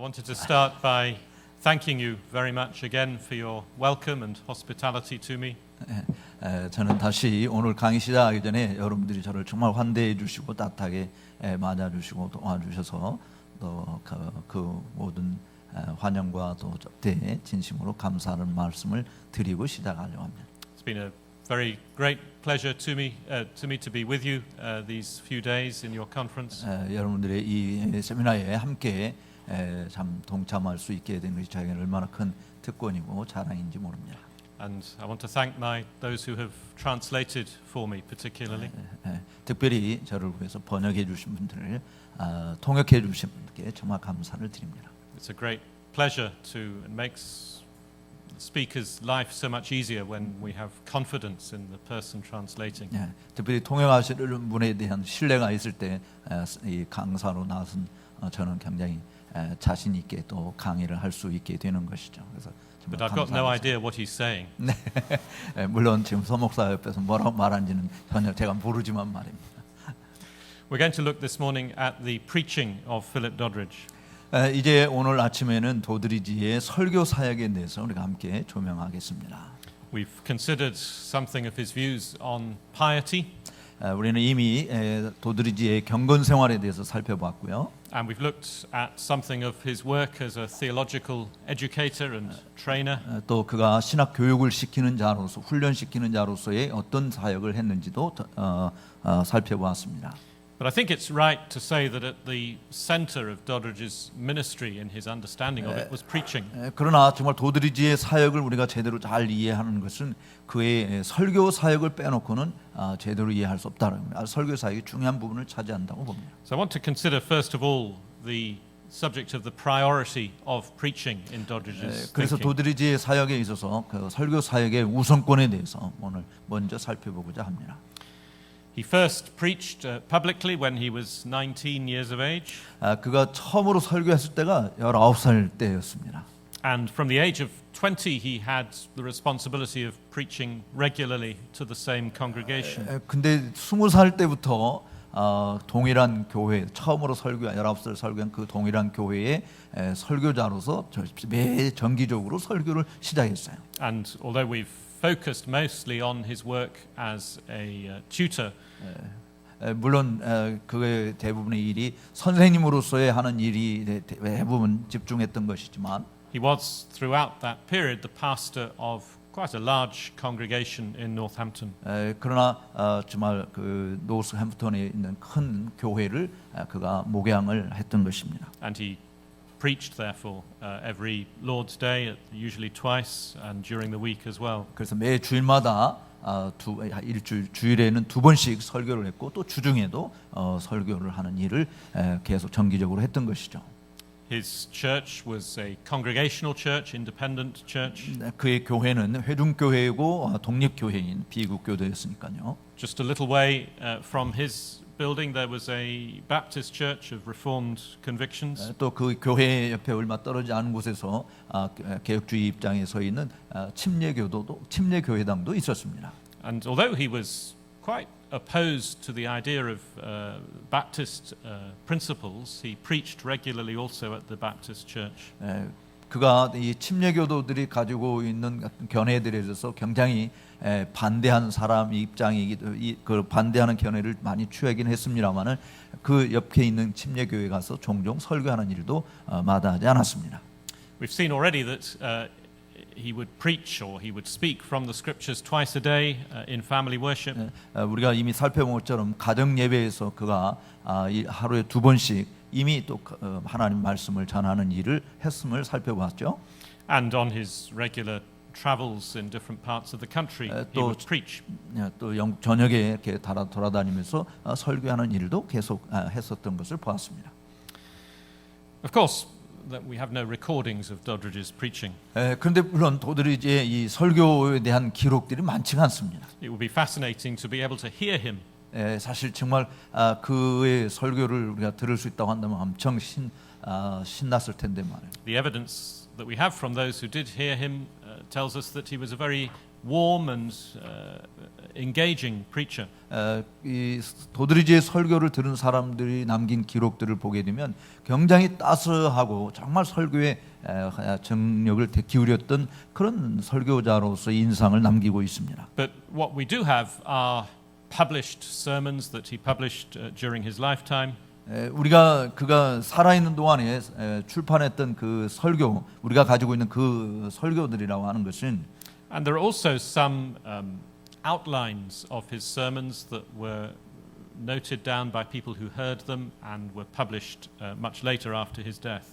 wanted to start by thanking you very much again for your welcome and hospitality to me. 저는 다시 오늘 강의 시작하기 전에 여러분들이 저를 정말 환대해 주시고 따뜻하게 맞아 주시고 도와주셔서 또 그 모든 환영과 또 접대에 진심으로 감사하는 말씀을 드리고 시작하려고 합니다. It's been a very great pleasure to me to be with you these few days in your conference. 여러분들의 이 세미나에 함께 참 동참할 수 있게 된 것이 저에게는 얼마나 큰 특권이고 자랑인지 모릅니다. And I want to thank those who have translated for me particularly. 특별히 저를 위해서 번역해 주신 분들을 통역해 주신 분들께 정말 감사를 드립니다. It's a great pleasure it makes the speaker's life so much easier when we have confidence in the person translating. 특별히 통역하시는 분에 대한 신뢰가 있을 때 이 강사로 나선 저는 굉장히 자신 있게 또 강의를 할 수 있게 되는 것이죠. 그래서 But I've got no idea what he's saying. 네, 물론 지금 서목사 옆에서 뭐라고 말하는지는 전혀 제가 모르지만 말입니다. We're going to look this morning at the preaching of Philip Doddridge. 이제 오늘 아침에는 도드리지의 설교 사역에 대해서 우리가 함께 조명하겠습니다. We've considered something of his views on piety. 우리는 이미 도드리지의 경건 생활에 대해서 살펴봤고요. And we've looked at something of his work as a theological educator and trainer. 또 그가 신학 교육을 시키는 자로서 훈련시키는 자로서의 어떤 사역을 했는지도 살펴보았습니다. But I think it's right to say that at the center of Doddridge's ministry in his understanding of it was preaching. 그러나 정말 도드리지의 사역을 우리가 제대로 잘 이해하는 것은 그의 설교 사역을 빼놓고는 제대로 이해할 수 없다는 겁니다. 설교 사역이 중요한 부분을 차지한다고 봅니다. So I want to consider first of all the subject of the priority of preaching in Doddridge's 그래서 thinking. 도드리지의 사역에 있어서 그 설교 사역의 우선권에 대해서 오늘 먼저 살펴보고자 합니다. He first preached publicly when he was 19 years of age. 그가 처음으로 설교했을 때가 19살 때였습니다. And from the age of 20 he had the responsibility of preaching regularly to the same congregation. 근데 20살 때부터 동일한 교회 처음으로 19살 설교한 그 동일한 교회의 설교자로서 매 정기적으로 설교를 시작했어요. And although we've focused mostly on his work as a tutor, 물론 그의 대부분의 일이 선생님으로서의 하는 일이 대부분 집중했던 것이지만 he was throughout that period the pastor of quite a large congregation in Northampton. 그러나 정말 그 노스햄프턴에 있는 큰 교회를 그가 목양을 했던 것입니다. And he preached therefore every Lord's Day, usually twice, and during the week as well. 그래서 매 주일마다 주일에는 두 번씩 설교를 했고 또 주중에도 설교를 하는 일을 계속 정기적으로 했던 것이죠. His church was a congregational church, independent church. 그의 교회는 회중교회이고 독립교회인 비국교도였으니까요. Just a little way from his building there was a Baptist church of Reformed convictions. 또 그 교회 옆에 얼마 떨어지지 않은 곳에서 개혁주의 입장에 서 있는 침례교회당도 있었습니다. And although he was quite opposed to the idea of Baptist principles, he preached regularly also at the Baptist church. 그가 이 침례교도들이 가지고 있는 견해들에 대해서 굉장히 반대한 사람 입장이기도 그 반대하는 견해를 많이 취하긴 했습니다만은 그 옆에 있는 침례교회 가서 종종 설교하는 일도 마다하지 않았습니다. We've seen already that he would preach or he would speak from the scriptures twice a day in family worship. 우리가 이미 살펴본 것처럼 가정 예배에서 그가 하루에 두 번씩 이미 또 하나님 말씀을 전하는 일을 했음을 살펴봤죠. And on his regular travels in different parts of the country, he would preach. 또 저녁에 이렇게 돌아다니면서 설교하는 일도 계속 했었던 것을 보았습니다. Of course, that we have no recordings of Doddridge's preaching. 그런데 물론 도드리지의 이 설교에 대한 기록들이 많지가 않습니다. It would be fascinating to be able to hear him. 사실 정말 그의 설교를 우리가 들을 수 있다고 한다면 엄청 신났을 텐데 말이에요. The evidence that we have from those who did hear him tells us that he was a very warm and engaging preacher. 이 도드리지의 설교를 들은 사람들이 남긴 기록들을 보게 되면 굉장히 따스하고 정말 설교에 정력을 기울였던 그런 설교자로서의 인상을 남기고 있습니다. But what we do have are published sermons that he published during his lifetime. 우리가 그가 살아있는 동안에 출판했던 그 설교, 우리가 가지고 있는 그 설교들이라고 하는 것은 And there are also some outlines of his sermons that were noted down by people who heard them and were published much later after his death.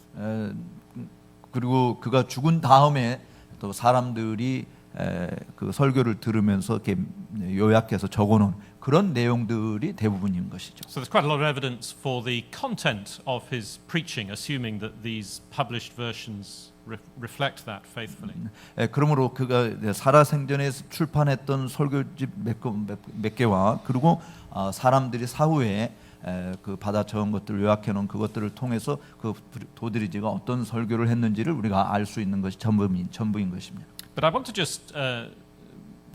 그리고 그가 죽은 다음에 또 사람들이 그 설교를 들으면서 이렇게 요약해서 적어놓은 그런 내용들이 대부분인 것이죠. So there's quite a lot of evidence for the content of his preaching, assuming that these published versions reflect that faithfully. 그러므로 그가 살아생전에 출판했던 설교집 몇 개와 그리고 사람들이 사후에 그 받아 적은 것들을 요약해 놓은 그것들을 통해서 그 도드리지가 어떤 설교를 했는지를 우리가 알 수 있는 것이 전부인 것입니다. But I want to just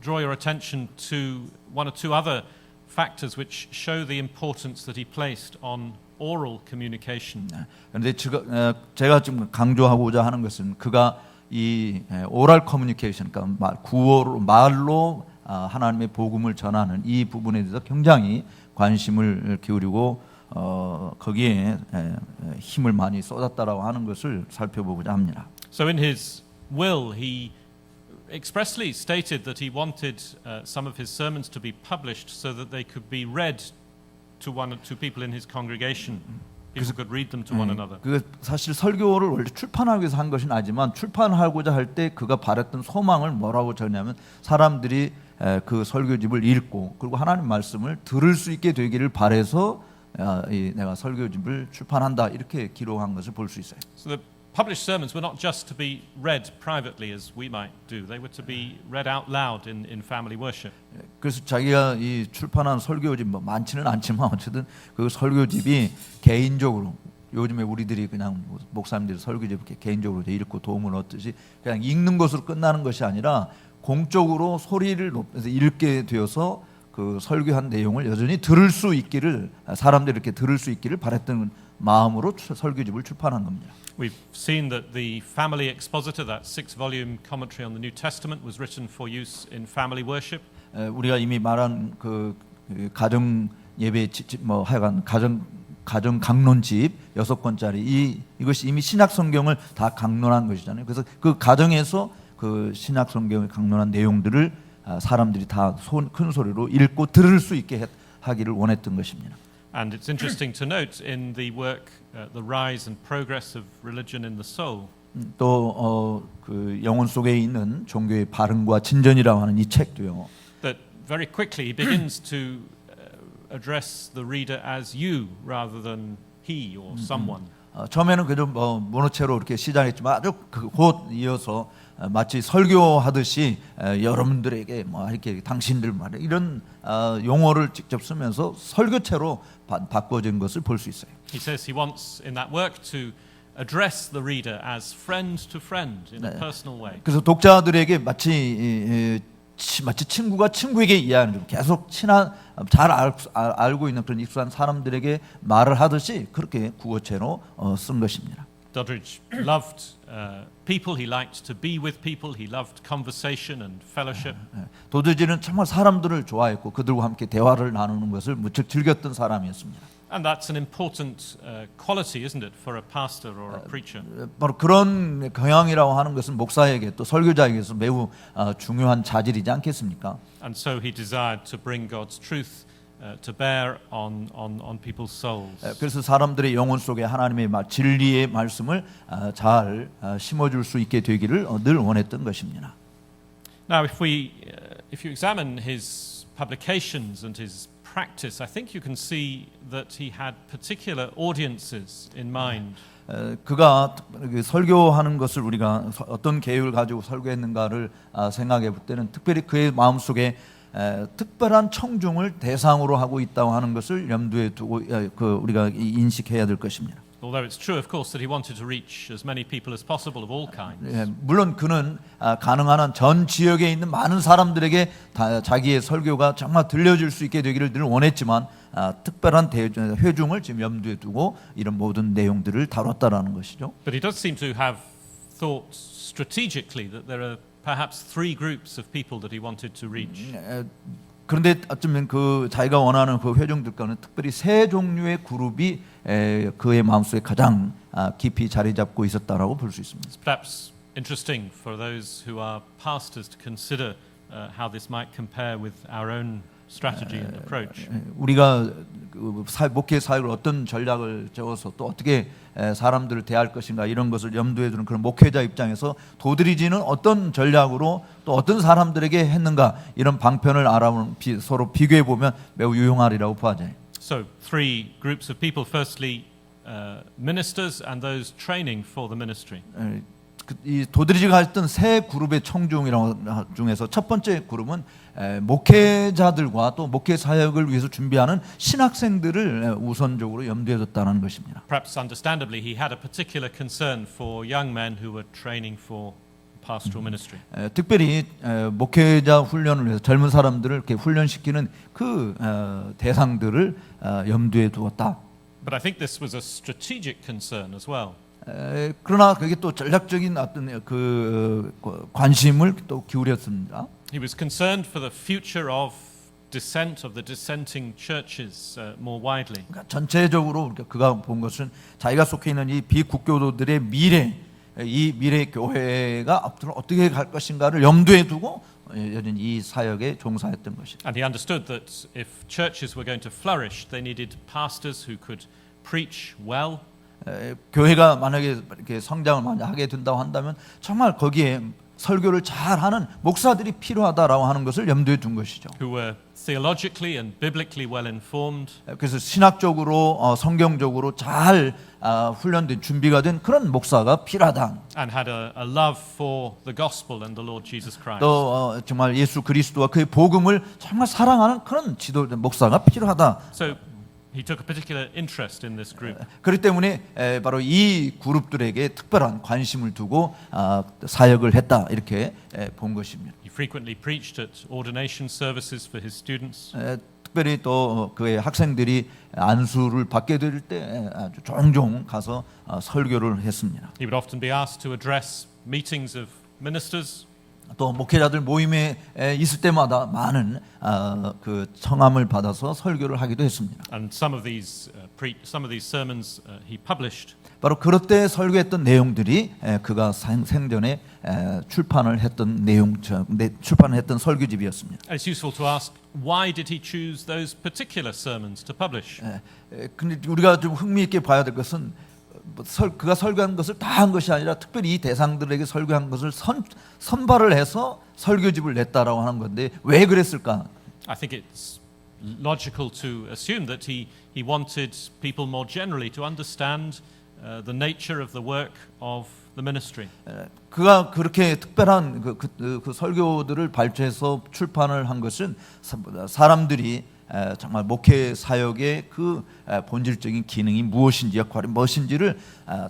draw your attention to one or two other factors which show the importance that he placed on oral communication. 그런데 제가 좀 강조하고자 하는 것은 그가 이 오럴 커뮤니케이션, 그러니까 말로 하나님의 복음을 전하는 이 부분에 대해서 굉장히 관심을 기울이고 거기에 힘을 많이 쏟았다라고 하는 것을 살펴보고자 합니다. So in his will, he expressly stated that he wanted some of his sermons to be published so that they could be read to people in his congregation. People could read them to one another. 그 사실 설교를 원래 출판하기 위해서 한 것은 아니지만 출판하고자 할 때 그가 바랬던 소망을 뭐라고 전냐면 사람들이 그 설교집을 읽고 그리고 하나님 말씀을 들을 수 있게 되기를 바래서 내가 설교집을 출판한다 이렇게 기록한 것을 볼 수 있어요. So the published sermons were not just to be read privately as we might do. They were to be read out loud in family worship. 그래서 자기가 이 출판한 설교집 뭐 많지는 않지만 어쨌든 그 설교집이 개인적으로 요즘에 우리들이 그냥 목사님들이 설교집 이렇게 개인적으로 읽고 도움을 얻듯이 그냥 읽는 것으로 끝나는 것이 아니라 공적으로 소리를 높여서 읽게 되어서 그 설교한 내용을 여전히 들을 수 있기를 사람들이 이렇게 들을 수 있기를 바랬던 마음으로 설교집을 출판한 겁니다. We've seen that the family expositor, that 6-volume commentary on the New Testament, was written for use in family worship. 우리가 이미 말한 그 가정 예배 뭐 하여간 가정 강론집 6권짜리 이것이 이미 신약 성경을 다 강론한 것이잖아요. 그래서 그 가정에서 그 신약 성경을 강론한 내용들을 사람들이 다 큰 소리로 읽고 들을 수 있게 하기를 원했던 것입니다. And it's interesting to note in the work, The Rise and Progress of Religion in the Soul. 또 그 영혼 속에 있는 종교의 발흥과 진전이라고 하는 이 책도요. That very quickly he begins to address the reader as you rather than he or someone. 처음에는 그저 모노체로 이렇게 시작했지만 아주 곧 이어서 마치 설교하듯이 여러분들에게 뭐 이렇게 당신들 말에 이런 용어를 직접 쓰면서 설교체로 바꿔진 것을 볼 수 있어요. He says he wants in that work to address the reader as friend to friend in a personal way. 그래서 독자들에게 마치 친구가 친구에게 이야기하는 계속 친한 잘 알고 있는 그런 익숙한 사람들에게 말을 하듯이 그렇게 국어체로 쓴 것입니다. Doddridge loved people. He liked to be with people. He loved conversation and fellowship. 도드리지는 정말 사람들을 좋아했고 그들과 함께 대화를 나누는 것을 무척 즐겼던 사람이었습니다. And that's an important quality, isn't it, for a pastor or a preacher? 바로 그런 경향이라고 하는 것은 목사에게 또 설교자에게서 매우 중요한 자질이지 않겠습니까? And so he desired to bring God's truth to bear on people's souls. 그래서 사람들의 영혼 속에 하나님의 진리의 말씀을 잘 심어줄 수 있게 되기를 늘 원했던 것입니다. Now, if you examine his publications and his practice, I think you can see that he had particular audiences in mind. 그가 설교하는 것을 우리가 어떤 계획을 가지고 설교했는가를 생각해 볼 때는 특별히 그의 마음속에 특별한 청중을 대상으로 하고 있다고 하는 것을 염두에 두고 우리가 인식해야 될 것입니다. Although it's true, of course, that he wanted to reach as many people as possible of all kinds. 예, 물론 그는 가능한 한 전 지역에 있는 많은 사람들에게 자기의 설교가 정말 들려줄 수 있게 되기를 늘 원했지만 특별한 회중을 지금 염두에 두고 이런 모든 내용들을 다뤘다라는 것이죠. But he does seem to have thought strategically that there are perhaps three groups of people that he wanted to reach. 그런데 어쩌면 그 자기가 원하는 그 회중들과는 특별히 세 종류의 그룹이 그의 마음속에 가장 깊이 자리 잡고 있었다라고 볼 수 있습니다. It's perhaps interesting for those who are pastors to consider how this might compare with our own strategy and approach. 우리가 목회 사역을 어떤 전략을 세워서 또 어떻게 사람들을 대할 것인가 이런 것을 염두에 두는 그런 목회자 입장에서 도드리지는 어떤 전략으로 또 어떤 사람들에게 했는가 이런 방편을 알아보는 서로 비교해 보면 매우 유용하리라고 봐져요. So three groups of people. Firstly, ministers and those training for the ministry. 이 도드리지가 했던 세 그룹의 청중이라고 중에서 첫 번째 그룹은 목회자들과 또 목회 사역을 위해서 준비하는 신학생들을 우선적으로 염두에 뒀다는 것입니다. Perhaps understandably, he had a particular concern for young men who were training for pastoral ministry. 특별히 목회자 훈련을 위해서 젊은 사람들을 이렇게 훈련시키는 그 대상들을 염두에 두었다. But I think this was a strategic concern as well. 그러나 그게 또 전략적인 어떤 그 관심을 또 기울였습니다. He was concerned for the future of dissent of the dissenting churches more widely. 그러니까 전체적으로 그가 본 것은 자기가 속해 있는 이 비국교도들의 미래, 이 미래 교회가 앞으로 어떻게 갈 것인가를 염두에 두고 여전히 이 사역에 종사했던 것이죠. And he understood that if churches were going to flourish, they needed pastors who could preach well. 교회가 만약에 이렇게 성장을 많이 하게 된다고 한다면 정말 거기에 설교를 잘하는 목사들이 필요하다라고 하는 것을 염두에 둔 것이죠. Who were theologically and biblically well informed. 그래서 신학적으로 성경적으로 잘 훈련된 준비가 된 그런 목사가 필요하다. And had a love for the gospel and the Lord Jesus Christ. 또 정말 예수 그리스도와 그의 복음을 정말 사랑하는 그런 지도 목사가 필요하다. So he took a particular interest in this group. 그렇기 때문에 바로 이 그룹들에게 특별한 관심을 두고 사역을 했다 이렇게 본 것입니다. He frequently preached at ordination services for his students. 특별히 또 그의 학생들이 안수를 받게 될 때 아주 종종 가서 설교를 했습니다. He would often be asked to address meetings of ministers. 또 목회자들 모임에 있을 때마다 많은 그 청함을 받아서 설교를 하기도 했습니다. And some of these sermons he published. 바로 그럴 때 설교했던 내용들이 그가 생전에 출판을 했던 출판을 했던 설교집이었습니다. It's useful to ask why did he choose those particular sermons to publish? 근데 우리가 좀 흥미있게 봐야 될 것은 그가 설교한 것을 다 한 것이 아니라 특별히 이 대상들에게 설교한 것을 선발을 해서 설교집을 냈다라고 하는 건데 왜 그랬을까? I think it's logical to assume that he wanted people more generally to understand the nature of the work of the ministry. 그가 그렇게 특별한 그 설교들을 발췌해서 출판을 한 것은 사람들이 정말 목회 사역의 그 본질적인 기능이 무엇인지 역할이 무엇인지를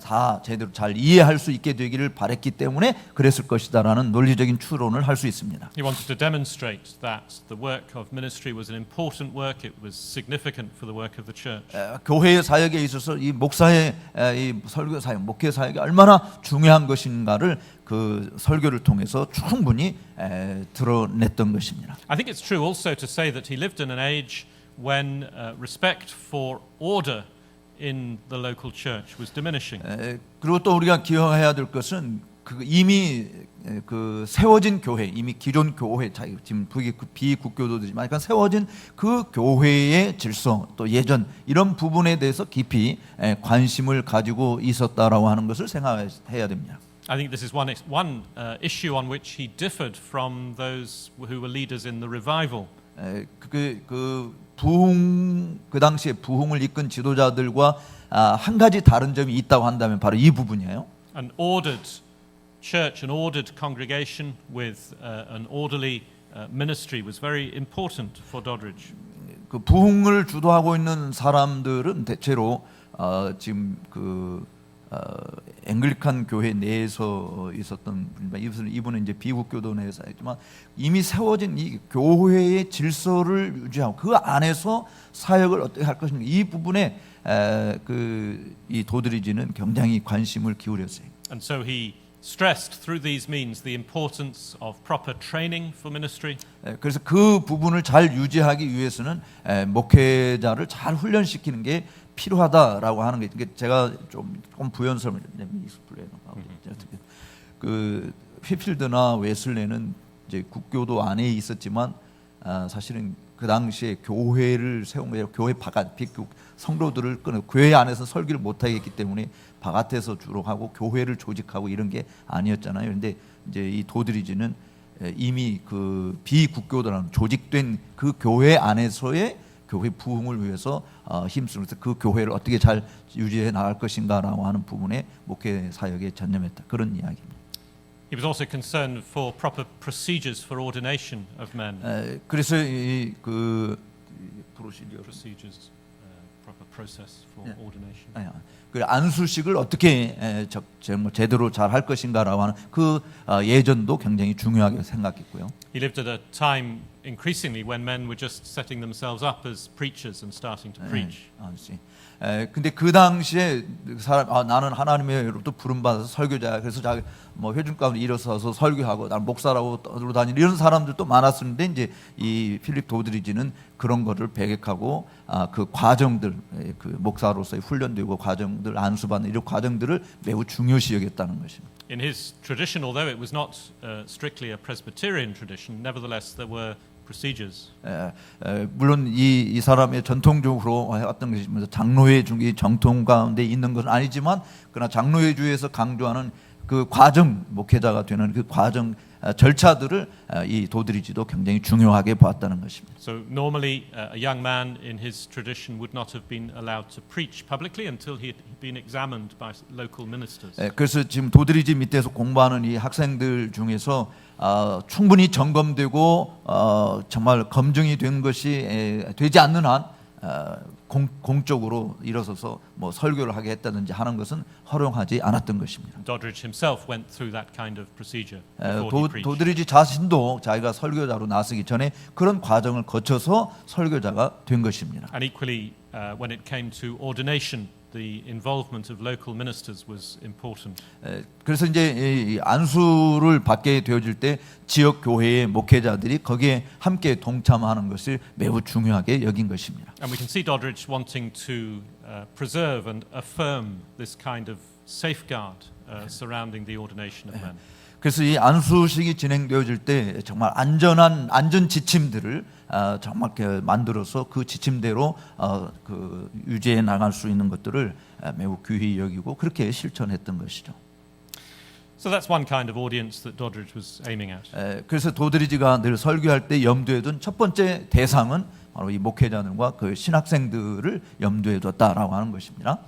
다 제대로 잘 이해할 수 있게 되기를 바랬기 때문에 그랬을 것이다라는 논리적인 추론을 할 수 있습니다. He wanted to demonstrate that the work of ministry was an important work. It was significant for the work of the church. 교회의 사역에 있어서 이 목사의 이 설교 사역, 목회 사역이 얼마나 중요한 것인가를 그 설교를 통해서 충분히 드러냈던 것입니다. I think it's true also to say that he lived in an age when respect for order in the local church was diminishing. 그리고 또 우리가 기억해야 될 것은 이미 그 세워진 교회, 이미 기존 교회, 지금 비국교도지만 약간 세워진 그 교회의 질서, 또 예전 이런 부분에 대해서 깊이 관심을 가지고 있었다라고 하는 것을 생각해야 됩니다. I think this is one issue on which he differed from those who were leaders in the revival. 그 당시에 부흥을 이끈 지도자들과 한 가지 다른 점이 있다고 한다면 바로 이 부분이에요. An ordered church, an ordered congregation with an orderly ministry was very important for Doddridge. 그 부흥을 주도하고 있는 사람들은 대체로 지금 앵글리칸 교회 내에서 있었던 분이지만 이분은 이제 비국교도 내에서 했지만 이미 세워진 이 교회의 질서를 유지하고 그 안에서 사역을 어떻게 할 것인가 이 부분에 이 도드리지는 굉장히 관심을 기울였어요. And so he stressed through these means the importance of proper training for ministry. 그래서 그 부분을 잘 유지하기 위해서는 목회자를 잘 훈련시키는 게 필요하다라고 하는 게 제가 조금 부연설을 그 휘필드나 웨슬레는 이제 국교도 안에 있었지만 사실은 그 당시에 교회를 세운 거예요. 교회 바깥 비국 성도들을 끊어 교회 안에서 설교를 못 하겠기 때문에 바깥에서 주로 하고 교회를 조직하고 이런 게 아니었잖아요. 그런데 이제 이 도드리지는 이미 그 비국교도라는 조직된 그 교회 안에서의 교회 부흥을 위해서 힘쓰면서 그 교회를 어떻게 잘 유지해 나갈 것인가라고 하는 부분에 목회 사역에 전념했다. 그런 이야기입니다. He was also concerned for proper procedures for ordination of men. 그래서 그 procedures, proper process for ordination. 그 안수식을 어떻게 제대로 잘 할 것인가라고 하는 그 예전도 굉장히 중요하게 생각했고요. He lived at a time increasingly when men were just setting themselves up as preachers and starting to preach. 근데 그 당시에 나는 하나님의로부터 부름 받아서 설교자 그래서 뭐 회중 가운데 일어서서 설교하고 나는 목사라고 떠들고 다니는 이런 사람들도 많았었는데 이제 이 필립 도드리지는 그런 거를 배격하고 그 과정들 그 목사로서의 훈련되고 과정들 안수받는 이런 과정들을 매우 중요시 여겼다는 것입니다. In his tradition, although it was not strictly a Presbyterian tradition, nevertheless there were procedures. 물론 이 사람의 전통적으로 해왔던 것이 장로회 중에 정통 가운데 있는 것은 아니지만 그러나 장로회주에서 강조하는 그 과정 목회자가 되는 그 과정 절차들을 이 도드리지도 굉장히 중요하게 보았다는 것입니다. So normally a young man in his tradition would not have been allowed to preach publicly until he had been examined by local ministers. 그래서 지금 도드리지 밑에서 공부하는 이 학생들 중에서 충분히 점검되고 정말 검증이 된 것이 되지 않는 한 공적으로 일어서서 뭐 설교를 하게 했다든지 하는 것은 허용하지 않았던 것입니다. Doddridge himself went through that kind of procedure before he preached. 도드리지 자신도 자기가 설교자로 나서기 전에 그런 과정을 거쳐서 설교자가 된 것입니다. And equally, when it came to ordination, the involvement of local ministers was important. 그래서 이제 이 안수를 받게 되어질 때 지역 교회의 목회자들이 거기에 함께 동참하는 것을 매우 중요하게 여긴 것입니다. And we can see Doddridge wanting to preserve and affirm this kind of safeguard surrounding the ordination of men. 그래서 이 안수식이 진행되어질 때 정말 안전 지침들을 정말 만들어서 그 지침대로 그 유지해 나갈 수 있는 것들을 매우 귀히 여기고 그렇게 실천했던 것이죠. So that's one kind of audience that Doddridge was aiming at. 그래서 도드리지가 늘 설교할 때 염두에 둔 첫 번째 대상은 바로 이 목회자들과 그 신학생들을 염두에 뒀다라고 하는 것입니다.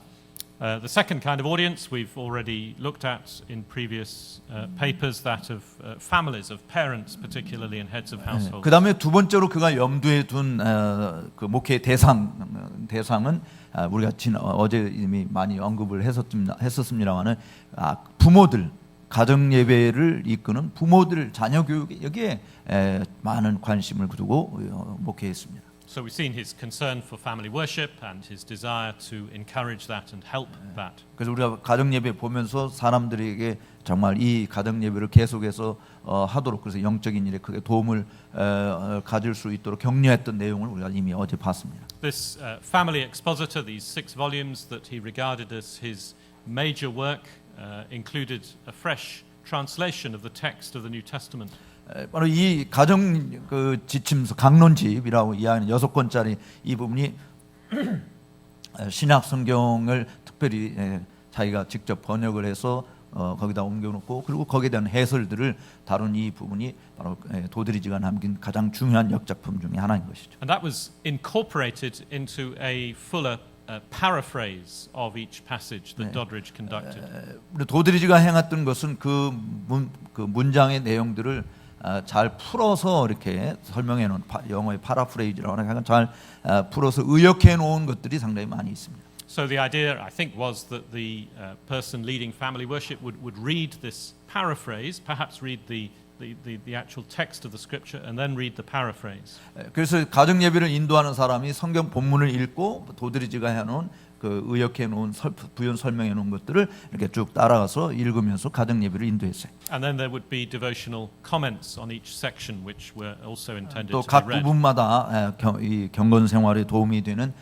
The second kind of audience we've already looked at in previous papers, that of families, of parents particularly and heads of households. 그 다음에 두 번째로 그가 염두에 둔 그 목회 대상은 우리가 어제 이미 많이 언급을 했었습니다만은 부모들 가정 예배를 이끄는 부모들 자녀 교육 여기에 많은 관심을 두고 목회했습니다. So we've seen his concern for family worship and his desire to encourage that and help that. 그래서 우리가 가정 예배 보면서 사람들에게 정말 이 가정 예배를 계속해서 하도록 그래서 영적인 일에 크게 도움을 가질 수 있도록 격려했던 내용을 우리가 이미 어제 봤습니다. This family expositor, these 6 volumes that he regarded as his major work, included a fresh translation of the text of the New Testament. 바로 이 가정 그 지침서 강론집이라고 이야기하는 6권짜리 이 부분이 신약 성경을 특별히 자기가 직접 번역을 해서 거기다 옮겨놓고 그리고 거기에 대한 해설들을 다룬 이 부분이 바로 도드리지가 남긴 가장 중요한 역작품 중에 하나인 것이죠. And that was incorporated into a fuller paraphrase of each passage that Doddridge conducted. 도드리지가 행했던 것은 그 문장의 내용들을 잘 풀어서 이렇게 설명해 놓은 영어의 파라프레이즈라고 하는 잘 풀어서 의역해 놓은 것들이 상당히 많이 있습니다. So the idea, I think, was that the person leading family worship would read this paraphrase, perhaps read the actual text of the scripture, and then read the paraphrase. 그래서 가정 예배를 인도하는 사람이 성경 본문을 읽고 도드리지가 해놓은 그 의역해 놓은 부연 설명해 놓은 것들을 이렇게 쭉 따라가서 읽으면서 가정 예배를 인도했어요. And then there would be devotional comments on each section, which were also intended 또 to 각 be read. 부분마다 이 경건 생활에 도움이 되는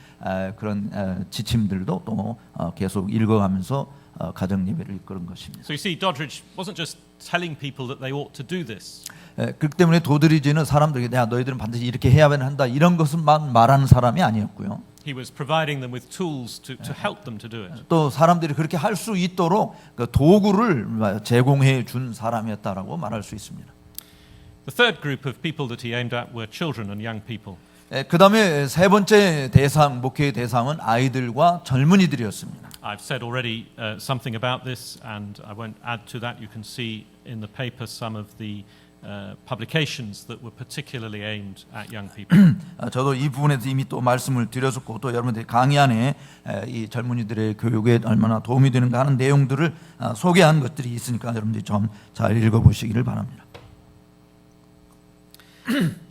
그런 지침들도 또 계속 읽어가면서 가정 예배를 이끄는 것입니다. So you see, Doddridge wasn't just telling people that they ought to do this. 그렇기 때문에 도드리지는 사람들에게 너희들은 반드시 이렇게 해야 한다 이런 것만 말하는 사람이 아니었고요. He was providing them with tools to help them to do it. 또 사람들이 그렇게 할 수 있도록 그 도구를 제공해 준 사람이었다라고 말할 수 있습니다. The third group of people that he aimed at were children and young people. 그 다음에 세 번째 대상, 목회의 대상은 아이들과 젊은이들이었습니다. I've said already something about this, and I won't add to that. You can see in the paper some of the publications that were particularly aimed at young people. 저도 이 부분에서 이미 또 말씀을 드렸었고 또 여러분들이 강의 안에 이 젊은이들의 교육에 얼마나 도움이 되는가 하는 내용들을 소개한 것들이 있으니까 여러분들이 좀 잘 읽어보시기를 바랍니다.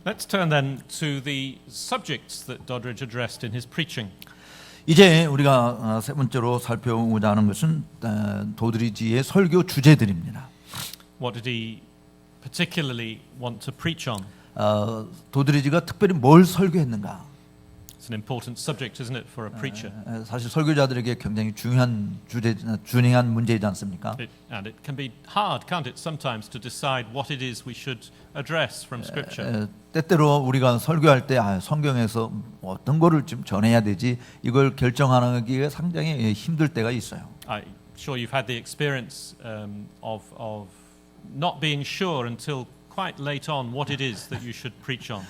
Let's turn then to the subjects that Doddridge addressed in his preaching. 이제 우리가 세 번째로 살펴보고자 하는 것은 도드리지의 설교 주제들입니다. What did he particularly want to preach on? 도드리지가 특별히 뭘 설교했는가? It's an important subject, isn't it, for a preacher? 사실 설교자들에게 굉장히 중요한 중요한 문제이지 않습니까? And it can be hard, can't it, sometimes to decide what it is we should address from Scripture. 때때로 우리가 설교할 때 성경에서 어떤 거를 좀 전해야 되지 이걸 결정하기가 상당히 힘들 때가 있어요. I'm sure you've had the experience of not being sure until quite late on what it is that you should preach on.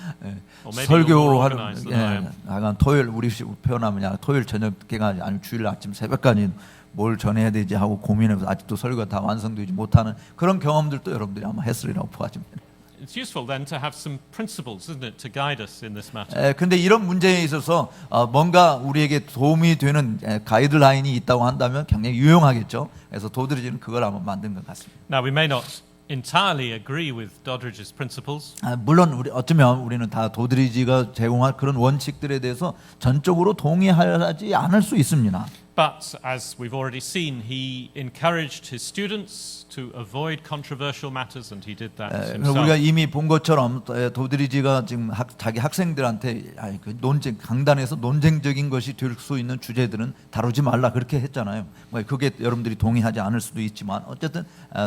Or maybe you're more organized than I am. 약간 토요일 우리 표현하면 토요일 저녁께가 아니면 주일 아침 새벽까지 뭘 전해야 되지 하고 고민해서 아직도 설교가 다 완성되지 못하는 그런 경험들도 여러분들이 아마 했으리라고 보아집니다. It's useful then to have some principles, isn't it, to guide us in this matter. 근데 이런 문제에 있어서 뭔가 우리에게 도움이 되는 가이드라인이 있다고 한다면 굉장히 유용하겠죠. 그래서 도드리지는 그걸 아마 만든 것 같습니다. Now we may not entirely agree with Doddridge's principles. 물론 어쩌면 우리는 다 도드리지가 제공할 그런 원칙들에 대해서 전적으로 동의하지 않을 수 있습니다. But as we've already seen, he encouraged his students to avoid controversial matters, and he did that himself. 우리가 이미 본 것처럼 도드리지가 지금 자기 학생들한테 그 논쟁 강단에서 논쟁적인 것이 될 수 있는 주제들은 다루지 말라 그렇게 했잖아요. 그게 여러분들이 동의하지 않을 수도 있지만 어쨌든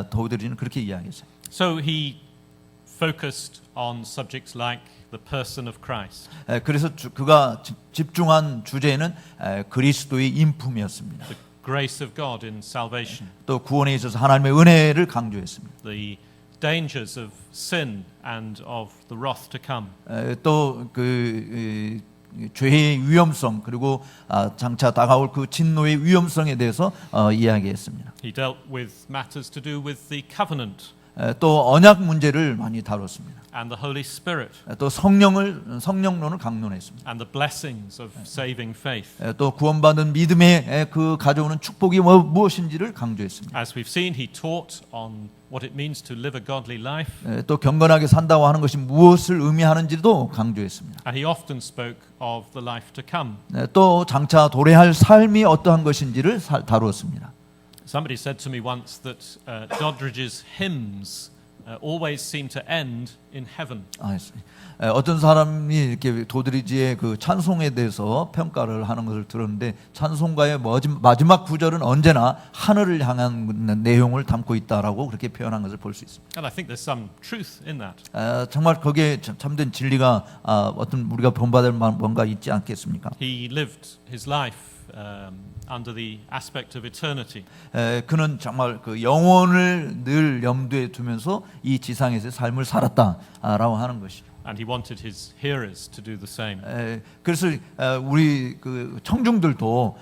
도드리지는 그렇게 이야기했어요. So he focused on subjects like the person of Christ. 그래서 그가 집중한 주제는 그리스도의 인품이었습니다. The grace of God in salvation. 또 구원에 있어서 하나님의 은혜를 강조했습니다. The dangers of sin and of the wrath to come. 또 그 죄의 위험성 그리고 장차 다가올 그 진노의 위험성에 대해서 이야기했습니다. He dealt with matters to do with the covenant. 또 언약 문제를 많이 다뤘습니다. And the Holy Spirit. 또 성령론을 강론했습니다. And the blessings of saving faith. 또 구원받은 믿음에 그 가져오는 축복이 무엇인지를 강조했습니다. As we've seen, he taught on what it means to live a godly life. 또 경건하게 산다고 하는 것이 무엇을 의미하는지도 강조했습니다. And he often spoke of the life to come. 또 장차 도래할 삶이 어떠한 것인지를 다루었습니다. Somebody said to me once that Doddridge's hymns always seem to end in heaven. 어떤 사람이 이렇게 도드리지의 그 찬송에 대해서 평가를 하는 것을 들었는데 찬송가의 마지막 구절은 언제나 하늘을 향한 내용을 담고 있다라고 그렇게 표현한 것을 볼 수 있습니다. And I think there's some truth in that. 정말 거기에 참된 진리가 어떤 우리가 본받을 뭔가 있지 않겠습니까? He lived his life under the aspect of eternity. 그는 정말 그 영혼을 늘 염두에 두면서 이 지상에서의 삶을 살았다라고 하는 것이죠. And he wanted his hearers to do the same. 그래서 우리 그 청중들도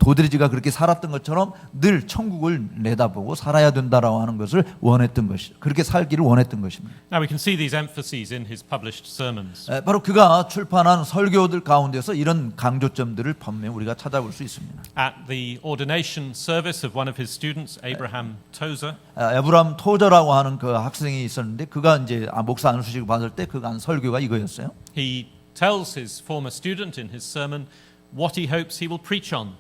도드리지가 그렇게 살았던 것처럼 늘 천국을 내다보고 살아야 된다라고 하는 것을 원했던 것이, 그렇게 살기를 원했던 것입니다. Now we can see these emphases in his published sermons. 바로 그가 출판한 설교들 가운데서 이런 강조점들을 분명히 우리가 찾아볼 수 있습니다. At the ordination service of one of his students, Abraham Tozer, 에브람 토저라고 하는 그 학생이 있었는데 그가 이제 목사 안수식을 받을 때 그가 한 설교가 이거였어요. he tells his former student in his sermon what he hopes he will preach on.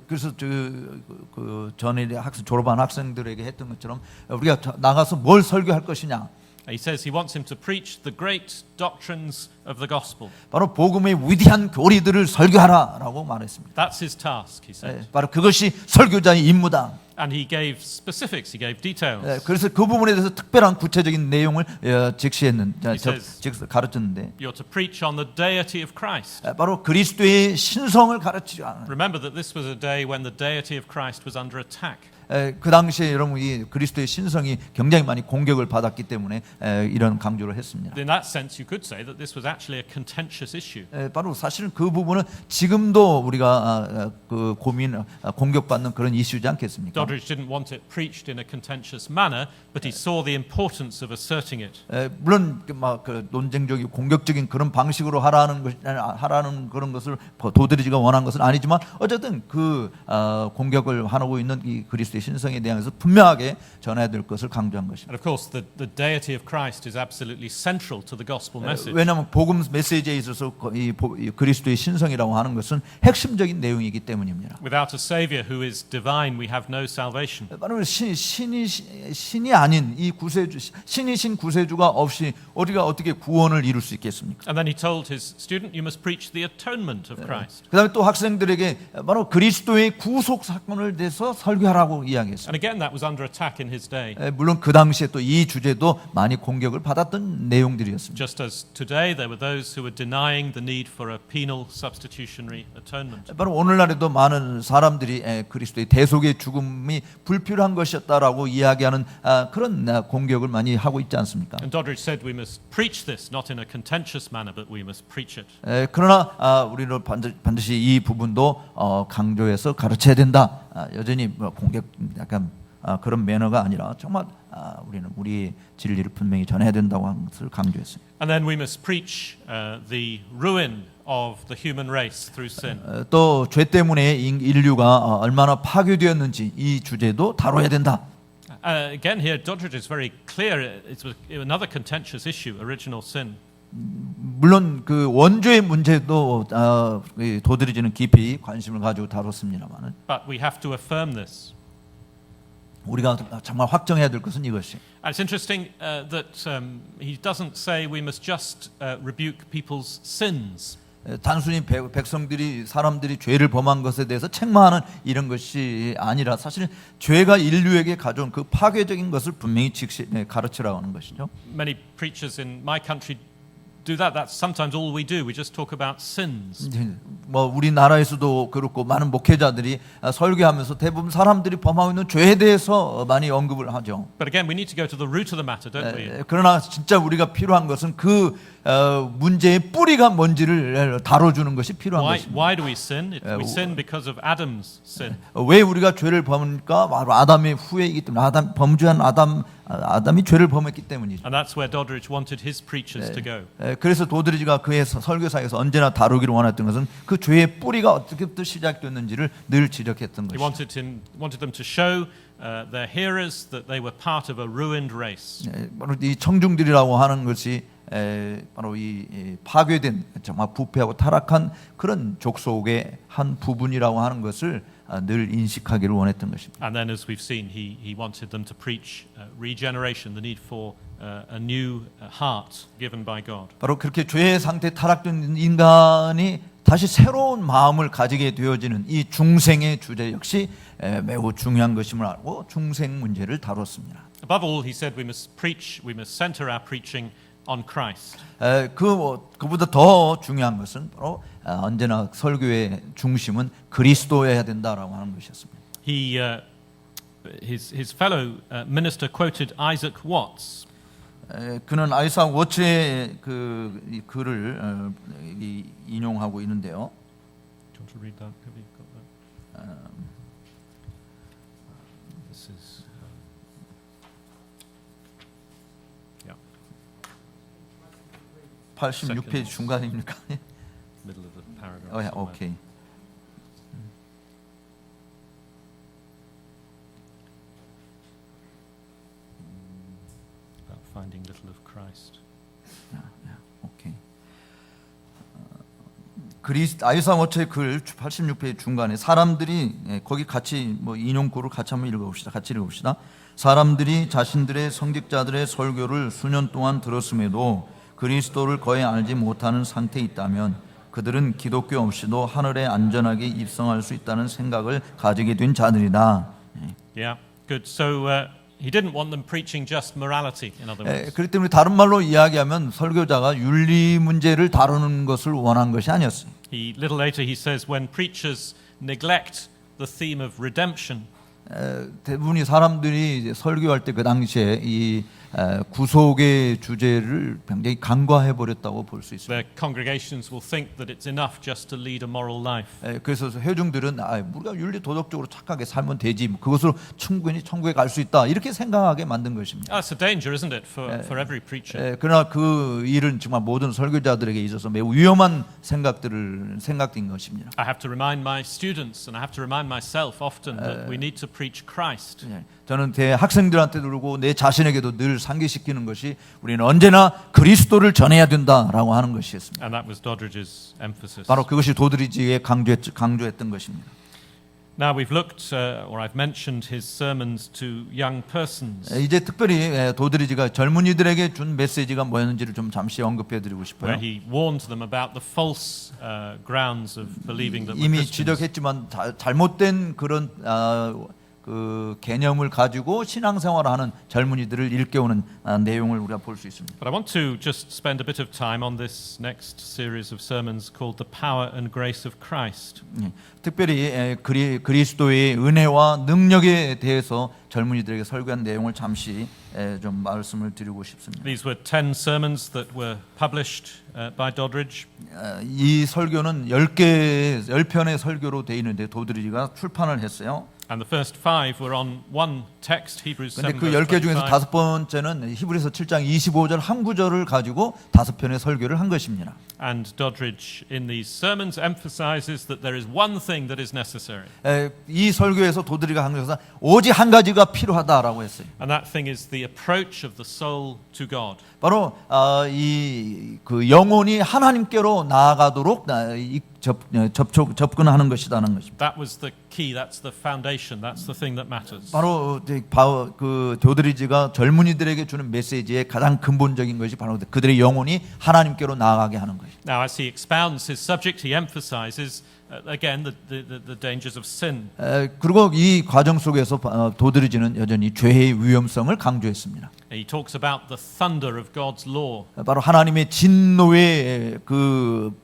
그래서 그 전에 졸업한 학생들에게 했던 것처럼 우리가 나가서 뭘 설교할 것이냐. He says he wants him to preach the great doctrines of the gospel. 바로 복음의 위대한 교리들을 설교하라라고 말했습니다. That's his task, he said. 바로 그것이 설교자의 임무다. And he gave specifics, he gave details. 그래서 그 부분에 대해서 특별한 구체적인 내용을 가르쳤는데 You're to preach on the deity of Christ. 바로 그리스도의 신성을 가르치라. Remember that this was a day when the deity of Christ was under attack. 그 당시에 여러분 이 그리스도의 신성이 굉장히 많이 공격을 받았기 때문에 이런 강조를 했습니다. In that sense, you could say that this was actually a contentious issue. 바로 사실은 그 부분은 지금도 우리가 그 공격받는 그런 이슈지 않겠습니까? Doddridge didn't want it preached in a contentious manner, but he saw the importance of asserting it. 물론 그 논쟁적이고 공격적인 그런 방식으로 하라는 그런 것을 도드리지가 원한 것은 아니지만 어쨌든 그 공격을 하고 있는 이 그리스도의 신성에 대해서 분명하게 전해야 될 것을 강조한 것입니다. And of course, the deity of Christ is absolutely central to the gospel message. 왜냐하면 복음 메시지에 있어서 이 그리스도의 신성이라고 하는 것은 핵심적인 내용이기 때문입니다. Without a savior who is divine, we have no salvation. 바로 신이 아닌 이 구세주, 신이신 구세주가 없이 우리가 어떻게 구원을 이룰 수 있겠습니까? And then he told his student, you must preach the atonement of Christ. 그다음에 또 학생들에게 바로 그리스도의 구속 사건을 대해서 설교하라고 이야기했습니다. And again, that was under attack in his day. 물론 그 당시에 또 이 주제도 많이 공격을 받았던 내용들이었습니다. Just as today there were those who were denying the need for a penal substitutionary atonement. 바로 오늘날에도 많은 사람들이 그리스도의 대속의 죽음이 불필요한 것이었다라고 이야기하는 그런 공격을 많이 하고 있지 않습니까? And Doddridge said we must preach this not in a contentious manner, but we must preach it. 그러나 우리는 반드시 이 부분도 강조해서 가르쳐야 된다. 여전히 공격 약간 그런 매너가 아니라 정말 우리는 우리의 진리를 분명히 전해야 된다고 하는 것을 강조했어요. And then we must preach the ruin of the human race through sin. 또 죄 때문에 인류가 얼마나 파괴되었는지 이 주제도 다뤄야 된다. Again, here Doddridge is very clear. It's another contentious issue, original sin. 물론 그 원죄의 문제도 도드리지는 깊이 관심을 가지고 다뤘습니다만은. But we have to affirm this. 우리가 정말 확정해야 될 것은 이것이. And it's interesting that he doesn't say we must just rebuke people's sins. 단순히 백성들이 사람들이 죄를 범한 것에 대해서 책망하는 이런 것이 아니라 사실 죄가 인류에게 가져온 그 파괴적인 것을 분명히 가르치라고 하는 것이죠. Many preachers in my country do that. That's sometimes all we do. We just talk about sins. 뭐 우리나라에서도 그렇고 많은 목회자들이 설교하면서 대부분 사람들이 범하고 있는 죄에 대해서 많이 언급을 하죠. But again, we need to go to the root of the matter, don't we? 그러나 진짜 우리가 필요한 것은 그 문제의 뿌리가 뭔지를 다뤄주는 것이 필요한 것입니다. Why do we sin? We sin because of Adam's sin. 왜 우리가 죄를 범합니까? 바로 아담의 후예이기 때문에 범죄한 아담이 죄를 범했기 때문이죠. And that's where Doddridge wanted his preachers to go. 그래서 도드리지가 그의 설교사에서 언제나 다루기를 원했던 것은 그 죄의 뿌리가 어떻게부터 시작됐는지를 늘 지적했던 He 것이죠. wanted them to show their hearers that they were part of a ruined race. 바로 이 청중들이라고 하는 것이 바로 이 파괴된 정말 부패하고 타락한 그런 족속의 한 부분이라고 하는 것을 늘 인식하기를 원했던 것입니다. And then, as we've seen, he wanted them to preach regeneration, the need for a new heart given by God. 바로 그렇게 죄의 상태에 타락된 인간이 다시 새로운 마음을 가지게 되어지는 이 중생의 주제 역시 매우 중요한 것임을 알고 중생 문제를 다뤘습니다. Above all, he said we must center our preaching on Christ. 그보다 더 중요한 것은 바로 언제나 설교의 중심은 그리스도여야 된다라고 하는 것이었습니다. His fellow minister quoted Isaac Watts. 그는 아이삭 워츠의 이 글을 인용하고 있는데요. Do you want to read that? Have you got that? This is yeah, 86페이지 중간입니까? middle of the paragraph. 예, somewhere. 오케이. About finding little of Christ. 오케이. 아이삭 워츠의 글 86페이지 중간에 사람들이 거기 같이 인용구를 같이 한번 읽어봅시다. 같이 읽어봅시다. 사람들이 자신들의 성직자들의 설교를 수년 동안 들었음에도 그리스도를 거의 알지 못하는 상태에 있다면 그들은 기독교 없이도 하늘에 안전하게 입성할 수 있다는 생각을 가지게 된 자들이다. Yeah, good. So he didn't want them preaching just morality, in other words. 그렇기 때문에 다른 말로 이야기하면 설교자가 윤리 문제를 다루는 것을 원한 것이 아니었어요. Little later he says when preachers neglect the theme of redemption, 대부분이 사람들이 이제 설교할 때 그 당시에 이 구속의 주제를 굉장히 간과해 버렸다고 볼 수 있습니다. their congregations will think that it's enough just to lead a moral life. 그래서 회중들은 우리가 윤리 도덕적으로 착하게 살면 되지, 그것으로 충분히 천국에 갈 수 있다 이렇게 생각하게 만든 것입니다. That's a danger, isn't it, for every preacher? 그러나 그 일은 정말 모든 설교자들에게 있어서 매우 위험한 생각인 것입니다. I have to remind my students and I have to remind myself often that we need to preach Christ. 저는 대학생들한테도 그러고 내 자신에게도 늘 상기시키는 것이 우리는 언제나 그리스도를 전해야 된다라고 하는 것이었습니다. And that was Doddridge's emphasis. 바로 그것이 도드리지의 강조했던 것입니다. Now we've looked, or I've mentioned his sermons to young persons, 이제 특별히 도드리지가 젊은이들에게 준 메시지가 뭐였는지를 좀 잠시 언급해드리고 싶어요. where he warned them about the false grounds of believing that we're 이미 Christians. 지적했지만 잘못된 그런 그 개념을 가지고 신앙생활을 하는 젊은이들을 일깨우는 내용을 우리가 볼 수 있습니다. But I want to just spend a bit of time on this next series of sermons called The Power and Grace of Christ. 특별히 그리스도의 은혜와 능력에 대해서 젊은이들에게 설교한 내용을 잠시 좀 말씀을 드리고 싶습니다. These were 10 sermons that were published by Doddridge. 이 설교는 10편의 설교로 되어 있는데 도드리지가 출판을 했어요. And the first 5 were on one text, Hebrews 7 근데 그 verse 10개 중에서 25. 5번째는 히브리서 7장 25절 한 구절을 가지고 5편의 설교를 한 것입니다. And Doddridge in these sermons emphasizes that there is one thing that is necessary. 이 설교에서 도드리가 한 것은 오직 한 가지가 필요하다라고 했어요. And that thing is the approach of the soul to God. 바로 그 영혼이 하나님께로 나아가도록 접근하는 것이라는 것입니다. That was the key, that's the foundation, that's the thing that matters. 바로 그 도드리지가 젊은이들에게 주는 메시지의 가장 근본적인 것이 바로 그들의 영혼이 하나님께로 나아가게 하는 것입니다. Now, as he expounds his subject, he emphasizes again the dangers of sin. 그리고 이 과정 속에서 도드리지는 여전히 죄의 위험성을 강조했습니다. He talks about the thunder of God's law. 바로 하나님의 진노의 그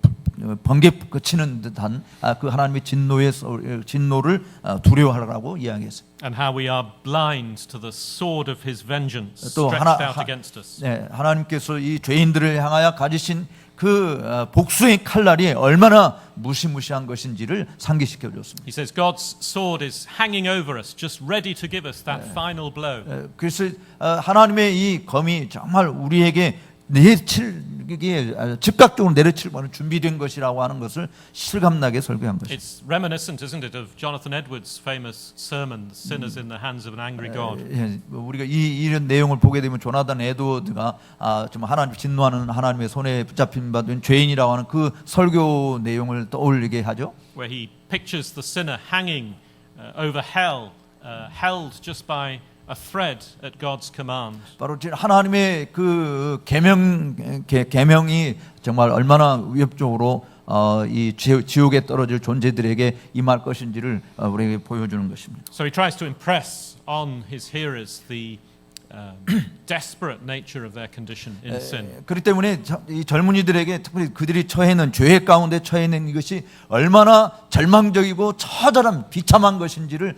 번개 치는 듯한 그 하나님의 진노를 두려워하라고 이야기했어요. And how we are blind to the sword of his vengeance 또 stretched out against us. 하나님께서 이 죄인들을 향하여 가지신 그 복수의 칼날이 얼마나 무시무시한 것인지를 상기시켜 줬습니다. He says God's sword is hanging over us, just ready to give us that final blow. 그래서 하나님의 이 검이 정말 우리에게 즉각적으로 내려칠 만한 준비된 것이라고 하는 것을 실감나게 설교한 것입니다. It's reminiscent, isn't it, of Jonathan Edwards' famous sermon, "Sinners in the Hands of an Angry God." 우리가 이런 내용을 보게 되면 조나단 에드워드가 좀 하나님 진노하는 하나님의 손에 붙잡힌 바 된 죄인이라고 하는 그 설교 내용을 떠올리게 하죠. Where he pictures the sinner hanging over hell, held just by a thread at God's command. 바로 하나님의 그 계명이 정말 얼마나 위협적으로 이 지옥에 떨어질 존재들에게 임할 것인지를 우리에게 보여주는 것입니다. So he tries to impress on his hearers the desperate nature of their condition in sin. 그렇기 때문에 이 젊은이들에게 특별히 그들이 처해 있는 죄 가운데 처해 있는 이것이 얼마나 절망적이고 처절한 비참한 것인지를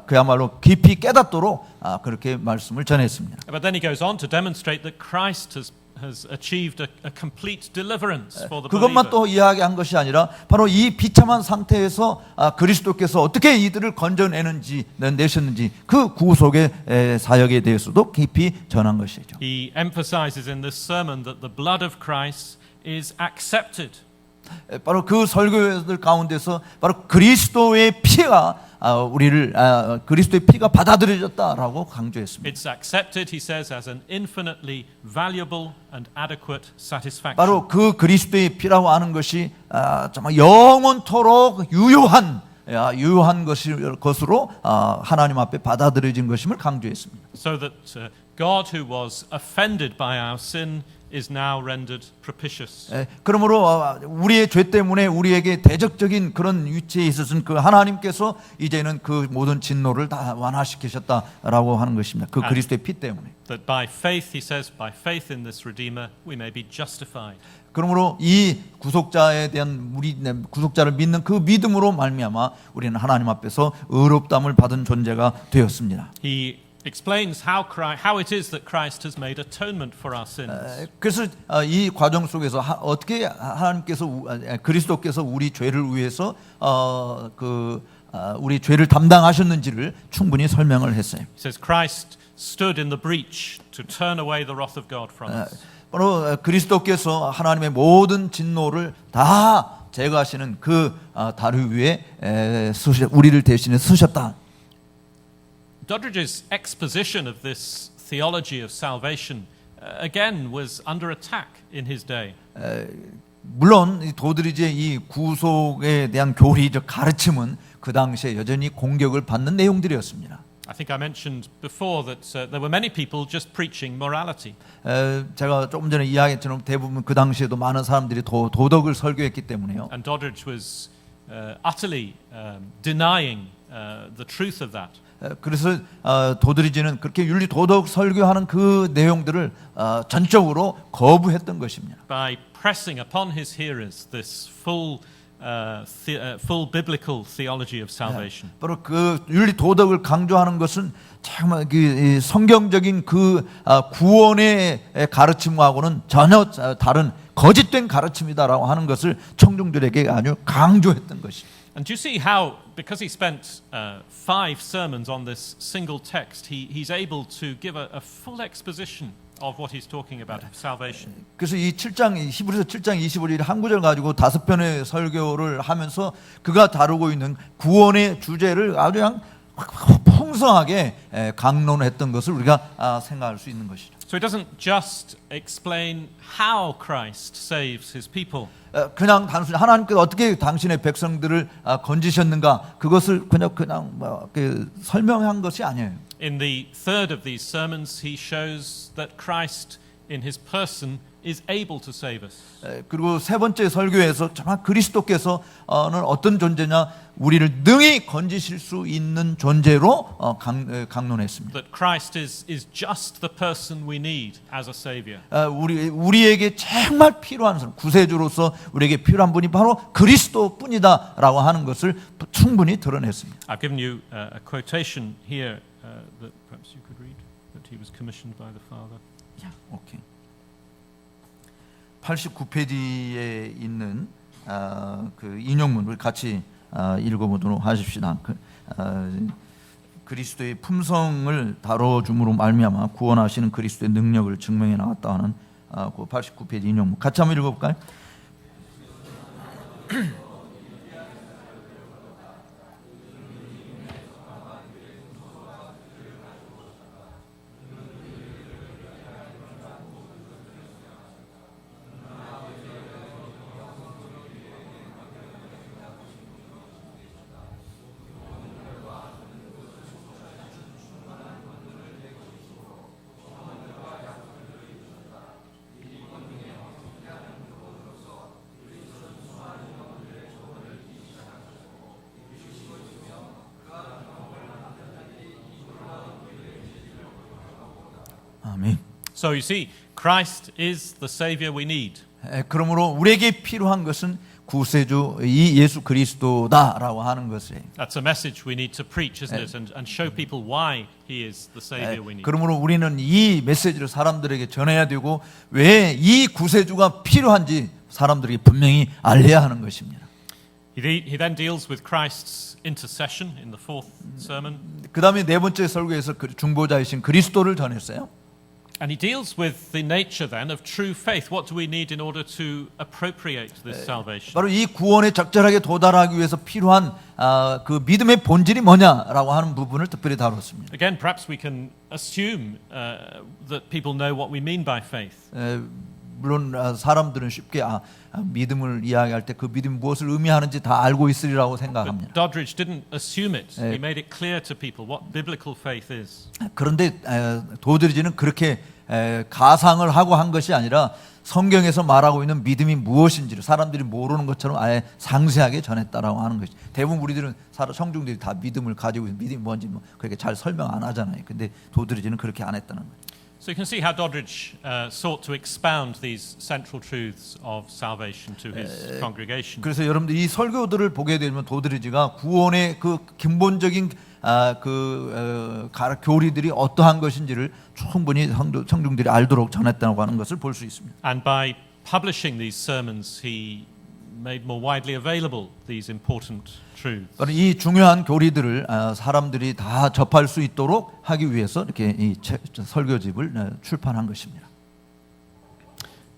그야말로 깊이 깨닫도록 그렇게 말씀을 전했습니다. But then he goes on to demonstrate that Christ has achieved a complete deliverance for the 그것만 believer. 또 이야기한 것이 아니라 바로 이 비참한 상태에서 그리스도께서 어떻게 이들을 내셨는지 그 구속의 사역에 대해서도 깊이 전한 것이죠. He emphasizes in this sermon that the blood of Christ is accepted. 바로 그 설교들 가운데서 바로 그리스도의 피가 우리를 그리스도의 피가 받아들여졌다라고 강조했습니다. It's accepted, he says, as an infinitely valuable and adequate satisfaction. 바로 그 그리스도의 피라고 하는 것이 정말 영원토록 유효한 것으로 하나님 앞에 받아들여진 것임을 강조했습니다. So that God, who was offended by our sin, is now rendered propitious. 그러므로 우리의 죄 때문에 우리에게 대적적인 그런 위치에 있었은 그 하나님께서 이제는 그 모든 진노를 다 완화시키셨다라고 하는 것입니다. 그 그리스도의 피 때문에. That by faith, he says, by faith in this Redeemer, we may be justified. 그러므로 이 구속자에 대한 구속자를 믿는 그 믿음으로 말미암아 우리는 하나님 앞에서 의롭다함을 받은 존재가 되었습니다. He explains how it is that Christ has made atonement for our sins. 그래서 이 과정 속에서 어떻게 하나님께서 그리스도께서 우리 죄를 위해서 우리 죄를 담당하셨는지를 충분히 설명을 했어요. He says Christ stood in the breach to turn away the wrath of God from us. 바로 그리스도께서 하나님의 모든 진노를 다 제거하시는 그 다리 위에 우리를 대신해 쓰셨다. Doddridge's exposition of this theology of salvation again was under attack in his day. 물론 도드리지의 이 구속에 대한 교리적 가르침은 그 당시에 여전히 공격을 받는 내용들이었습니다. I think I mentioned before that there were many people just preaching morality. 제가 조금 전에 이야기했처럼 대부분 그 당시에도 많은 사람들이 도덕을 설교했기 때문에요. And Doddridge was utterly denying the truth of that. 그래서 도드리지는 그렇게 윤리 도덕 설교하는 그 내용들을 전적으로 거부했던 것입니다. By pressing upon his hearers this full biblical theology of salvation. 바로 그 윤리 도덕을 강조하는 것은 정말 그 성경적인 그 구원의 가르침하고는 전혀 다른 거짓된 가르침이다라고 하는 것을 청중들에게 아주 강조했던 것입니다. And do you see how, because he spent 5 sermons on this single text, he's able to give a full exposition of what he's talking about, salvation. 그래서 이 7장 히브리서 7장 25절 한 구절 가지고 5편의 설교를 하면서 그가 다루고 있는 구원의 주제를 아주 그냥 풍성하게 강론했던 것을 우리가 생각할 수 있는 것이죠. So he doesn't just explain how Christ saves his people. 그냥 단순히 하나님께서 어떻게 당신의 백성들을 건지셨는가 그것을 그냥 설명한 것이 아니에요. In the third of these sermons, he shows that Christ, in his person, is able to save us. 그리고 세 번째 설교에서 정말 그리스도께서는 어떤 존재냐 우리를 능히 건지실 수 있는 존재로 강론했습니다. That Christ is just the person we need as a savior. 우리에게 정말 필요한 사람, 구세주로서 우리에게 필요한 분이 바로 그리스도뿐이다라고 하는 것을 충분히 드러냈습니다. I've given you a quotation here that perhaps you could read, that he was commissioned by the Father. 오케이. 89페이지에 있는 그 인용문을 같이 읽어보도록 하십시다. 그리스도의 품성을 다뤄줌으로 말미암아 구원하시는 그리스도의 능력을 증명해 나갔다 하는 그 89페이지 인용문 같이 한번 읽어볼까요? 아멘. So you see, Christ is the Savior we need. 그러므로 우리에게 필요한 것은 구세주 이 예수 그리스도다라고 하는 것이에요. That's a message we need to preach, isn't it? And show people why He is the Savior we need. 그러므로 우리는 이 메시지를 사람들에게 전해야 되고 왜 이 구세주가 필요한지 사람들에게 분명히 알려야 하는 것입니다. He then deals with Christ's intercession in the fourth sermon. 그 다음에 네 번째 설교에서 중보자이신 그리스도를 전했어요. And he deals with the nature then of true faith. What do we need in order to appropriate this salvation? 바로 이 구원에 적절하게 도달하기 위해서 필요한 그 믿음의 본질이 뭐냐라고 하는 부분을 특별히 다뤘습니다. Again, perhaps we can assume that people know what we mean by faith. 물론 사람들은 쉽게 믿음을 이야기할 때 그 믿음이 무엇을 의미하는지 다 알고 있으리라고 생각합니다. But Doddridge didn't assume it. He made it clear to people what biblical faith is. 그런데 도드리지는 그렇게 가상을 하고 한 것이 아니라 성경에서 말하고 있는 믿음이 무엇인지를 사람들이 모르는 것처럼 아예 상세하게 전했다라고 하는 것이. 대부분 우리들은 성중들이 다 믿음을 가지고 있는 믿음이 뭔지 그렇게 잘 설명 안 하잖아요. 근데 도드리지는 그렇게 안 했다는 거예요. So you can see how Doddridge sought to expound these central truths of salvation to his congregation. 그래서 여러분들 이 설교들을 보게 되면 도드리지가 구원의 그 근본적인 교리들이 어떠한 것인지를 충분히 성중들이 알도록 전했다고 하는 것을 볼 수 있습니다. And by publishing these sermons, he made more widely available these important truths. 이 중요한 교리들을 사람들이 다 접할 수 있도록 하기 위해서 이렇게 이 설교집을 출판한 것입니다.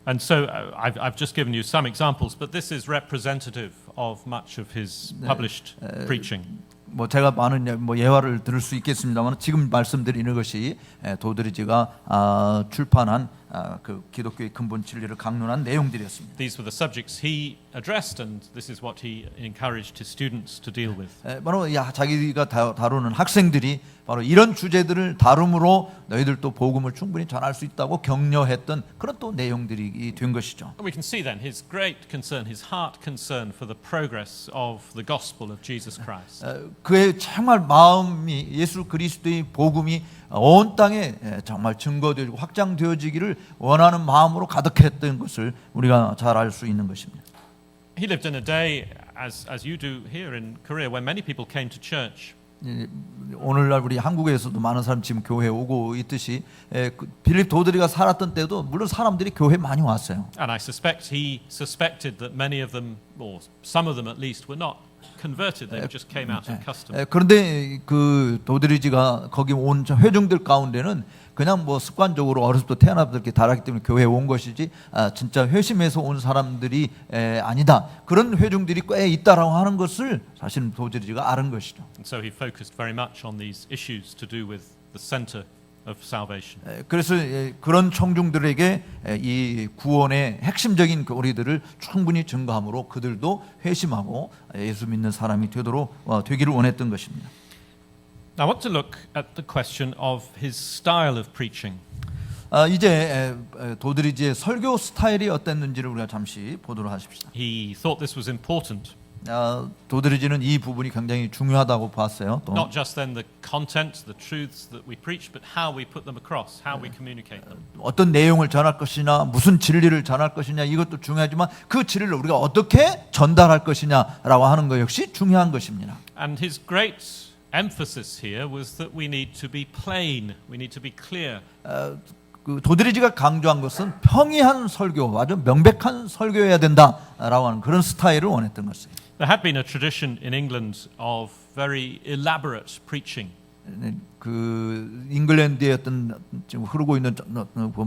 And so I've just given you some examples, but this is representative of much of his published preaching. 뭐 제가 많은 예화를 들을 수 있겠습니다만 지금 말씀드리는 것이 도드리지가 출판한 그 기독교의 근본 진리를 강론한 내용들이었습니다. These were the subjects he addressed, and this is what he encouraged his students to deal with. 바로 자기가 다루는 학생들이 바로 이런 주제들을 다룸으로 너희들도 복음을 충분히 전할 수 있다고 격려했던 그런 또 내용들이 된 것이죠. We can see then his great concern, his heart concern for the progress of the gospel of Jesus Christ. 그의 정말 마음이 예수 그리스도의 복음이 온 땅에 정말 증거되고 확장되어지기를 원하는 마음으로 가득했던 것을 우리가 잘 알 수 있는 것입니다. He lived in a day, as you do here in Korea, when many people came to church. 오늘날 우리 한국에서도 많은 사람 지금 교회에 오고 있듯이 빌립 도드리가 살았던 때도 물론 사람들이 교회에 많이 왔어요. And I suspect he suspected that many of them, or some of them at least, were not converted. They just came out of custom. 그런데 그 도드리지가 거기 온 회중들 가운데는 그냥 뭐 습관적으로 어렸을 때 태어나서 이렇게 달았기 때문에 교회에 온 것이지 진짜 회심해서 온 사람들이 아니다. 그런 회중들이 꽤 있다라고 하는 것을 사실 도드리지가 아는 것이죠. And so he focused very much on these issues to do with the center of salvation. 그래서 그런 청중들에게 이 구원의 핵심적인 교리들을 충분히 증거함으로 그들도 회심하고 예수 믿는 사람이 되기를 원했던 것입니다. I want to look at the question of his style of preaching. 이제 도드리지의 설교 스타일이 어땠는지를 우리가 잠시 보도록 하십시다. He thought this was important. 도드리지는 이 부분이 굉장히 중요하다고 봤어요. 또. Not just then the content, the truths that we preach, but how we put them across, how we communicate them. 어떤 내용을 전할 것이냐, 무슨 진리를 전할 것이냐 이것도 중요하지만 그 진리를 우리가 어떻게 전달할 것이냐라고 하는 것 역시 중요한 것입니다. And his great emphasis here was that we need to be plain, we need to be clear. 그 도드리지가 강조한 것은 평이한 설교, 아주 명백한 설교해야 된다라고 하는 그런 스타일을 원했던 것이에요. There had been a tradition in England of very elaborate preaching. 그 잉글랜드의 어떤 지금 흐르고 있는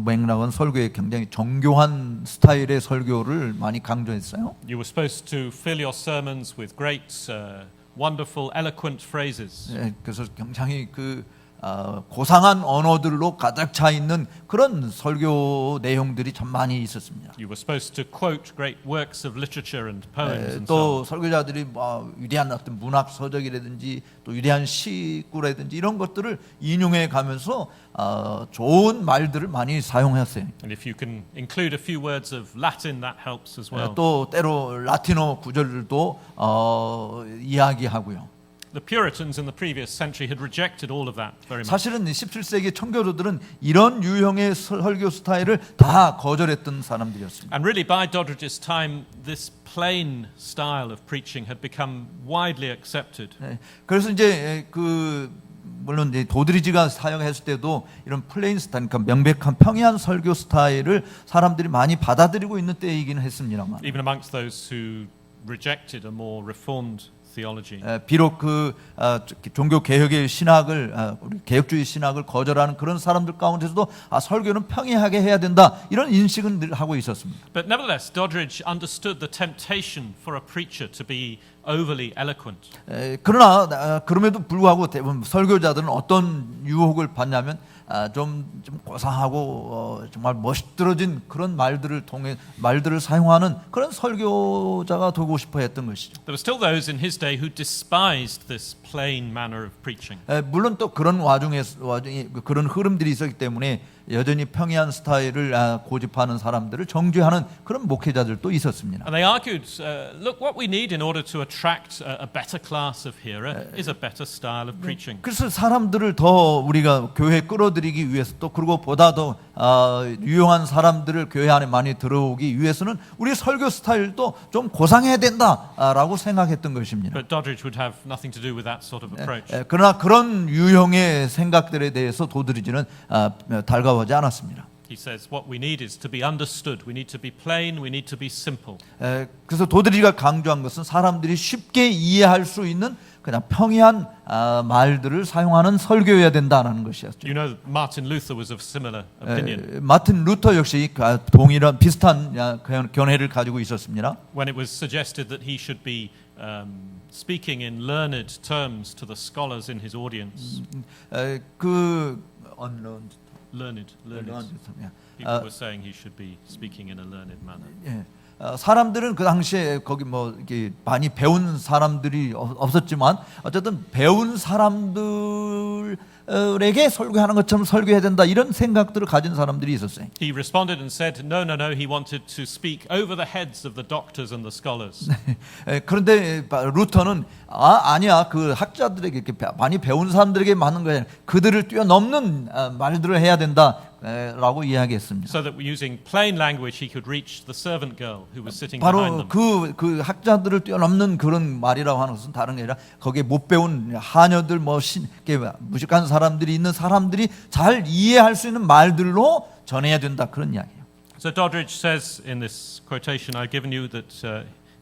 맥락은 설교에 굉장히 정교한 스타일의 설교를 많이 강조했어요. You were supposed to fill your sermons with great, wonderful, eloquent phrases. 그래서 굉장히 고상한 언어들로 가득 차 있는 그런 설교 내용들이 참 많이 있었습니다. You were supposed to quote great works of literature and poems and so 또 on. 설교자들이 위대한 어떤 문학 서적이라든지 또 위대한 시구라든지 이런 것들을 인용해 가면서 좋은 말들을 많이 사용했어요. And if you can include a few words of Latin, that helps as well. 또 때로 라틴어 구절들도 이야기하고요. The Puritans in the previous century had rejected all of that very much. 사실은 17세기 청교도들은 이런 유형의 설교 스타일을 다 거절했던 사람들이었습니다. And really, by Doddridge's time, this plain style of preaching had become widely accepted. 네, 그래서 이제 물론 이제 도드리지가 사용했을 때도 이런 플레인 스타일, 그러니까 명백한 평이한 설교 스타일을 사람들이 많이 받아들이고 있는 때이기는 했습니다만, Even amongst those who rejected a more reformed theology. 비록 종교 개혁의 신학을 우리 개혁주의 신학을 거절하는 그런 사람들 가운데서도 설교는 평이하게 해야 된다 이런 인식은 늘 하고 있었습니다. But nevertheless, Doddridge understood the temptation for a preacher to be overly eloquent. 그러나 그럼에도 불구하고 대부분 설교자들은 어떤 유혹을 받냐면 좀 고상하고 정말 멋들어진 그런 말들을 사용하는 그런 설교자가 되고 싶어 했던 것이죠. There were still those in his day who despised this plain manner of preaching. 물론 또 그런 와중에 그런 흐름들이 있었기 때문에 여전히 평이한 스타일을 고집하는 사람들을 정죄하는 그런 목회자들도 있었습니다. And they argued, look, what we need in order to attract a better class of hearer is a better style of preaching. 그래서 사람들을 더 우리가 교회에 끌어들이기 위해서 또 그리고 보다 더 유용한 사람들을 교회 안에 많이 들어오기 위해서는 우리 설교 스타일도 좀 고상해야 된다라고 생각했던 것입니다. But Doddridge would have nothing to do with that sort of approach. 그러나 그런 유형의 생각들에 대해서 도드리지는 달가워하지 않았습니다. He says what we need is to be understood. We need to be plain. We need to be simple. 그래서 도드리가 강조한 것은 사람들이 쉽게 이해할 수 있는 그냥 평이한 말들을 사용하는 설교여야 된다는 것이었죠. You know, Martin Luther was of similar opinion. 마틴 루터 역시 동일한 비슷한 견해를 가지고 있었습니다. When it was suggested that he should be speaking in learned terms to the scholars in his audience. Learned. People were saying he should be speaking in a learned manner. 사람들은 그 당시에 거기 이렇게 많이 배운 사람들이 없었지만 어쨌든 배운 사람들에게 설교하는 것처럼 설교해야 된다 이런 생각들을 가진 사람들이 있었어요. He responded and said, no. He wanted to speak over the heads of the doctors and the scholars. 그런데 루터는 아니야 그 학자들에게 이렇게 많이 배운 사람들에게 맞는 거야. 그들을 뛰어넘는 말들을 해야 된다. 라고 이야기했습니다. So that using plain language he could reach the servant girl who was sitting 바로 behind them. 그 학자들을 뛰어넘는 그런 말이라고 하는 것은 다른 게 아니라 거기에 못 배운 하녀들 무식한 사람들이 있는 사람들이 잘 이해할 수 있는 말들로 전해야 된다 그런 이야기예요. So Doddridge says in this quotation I've given you that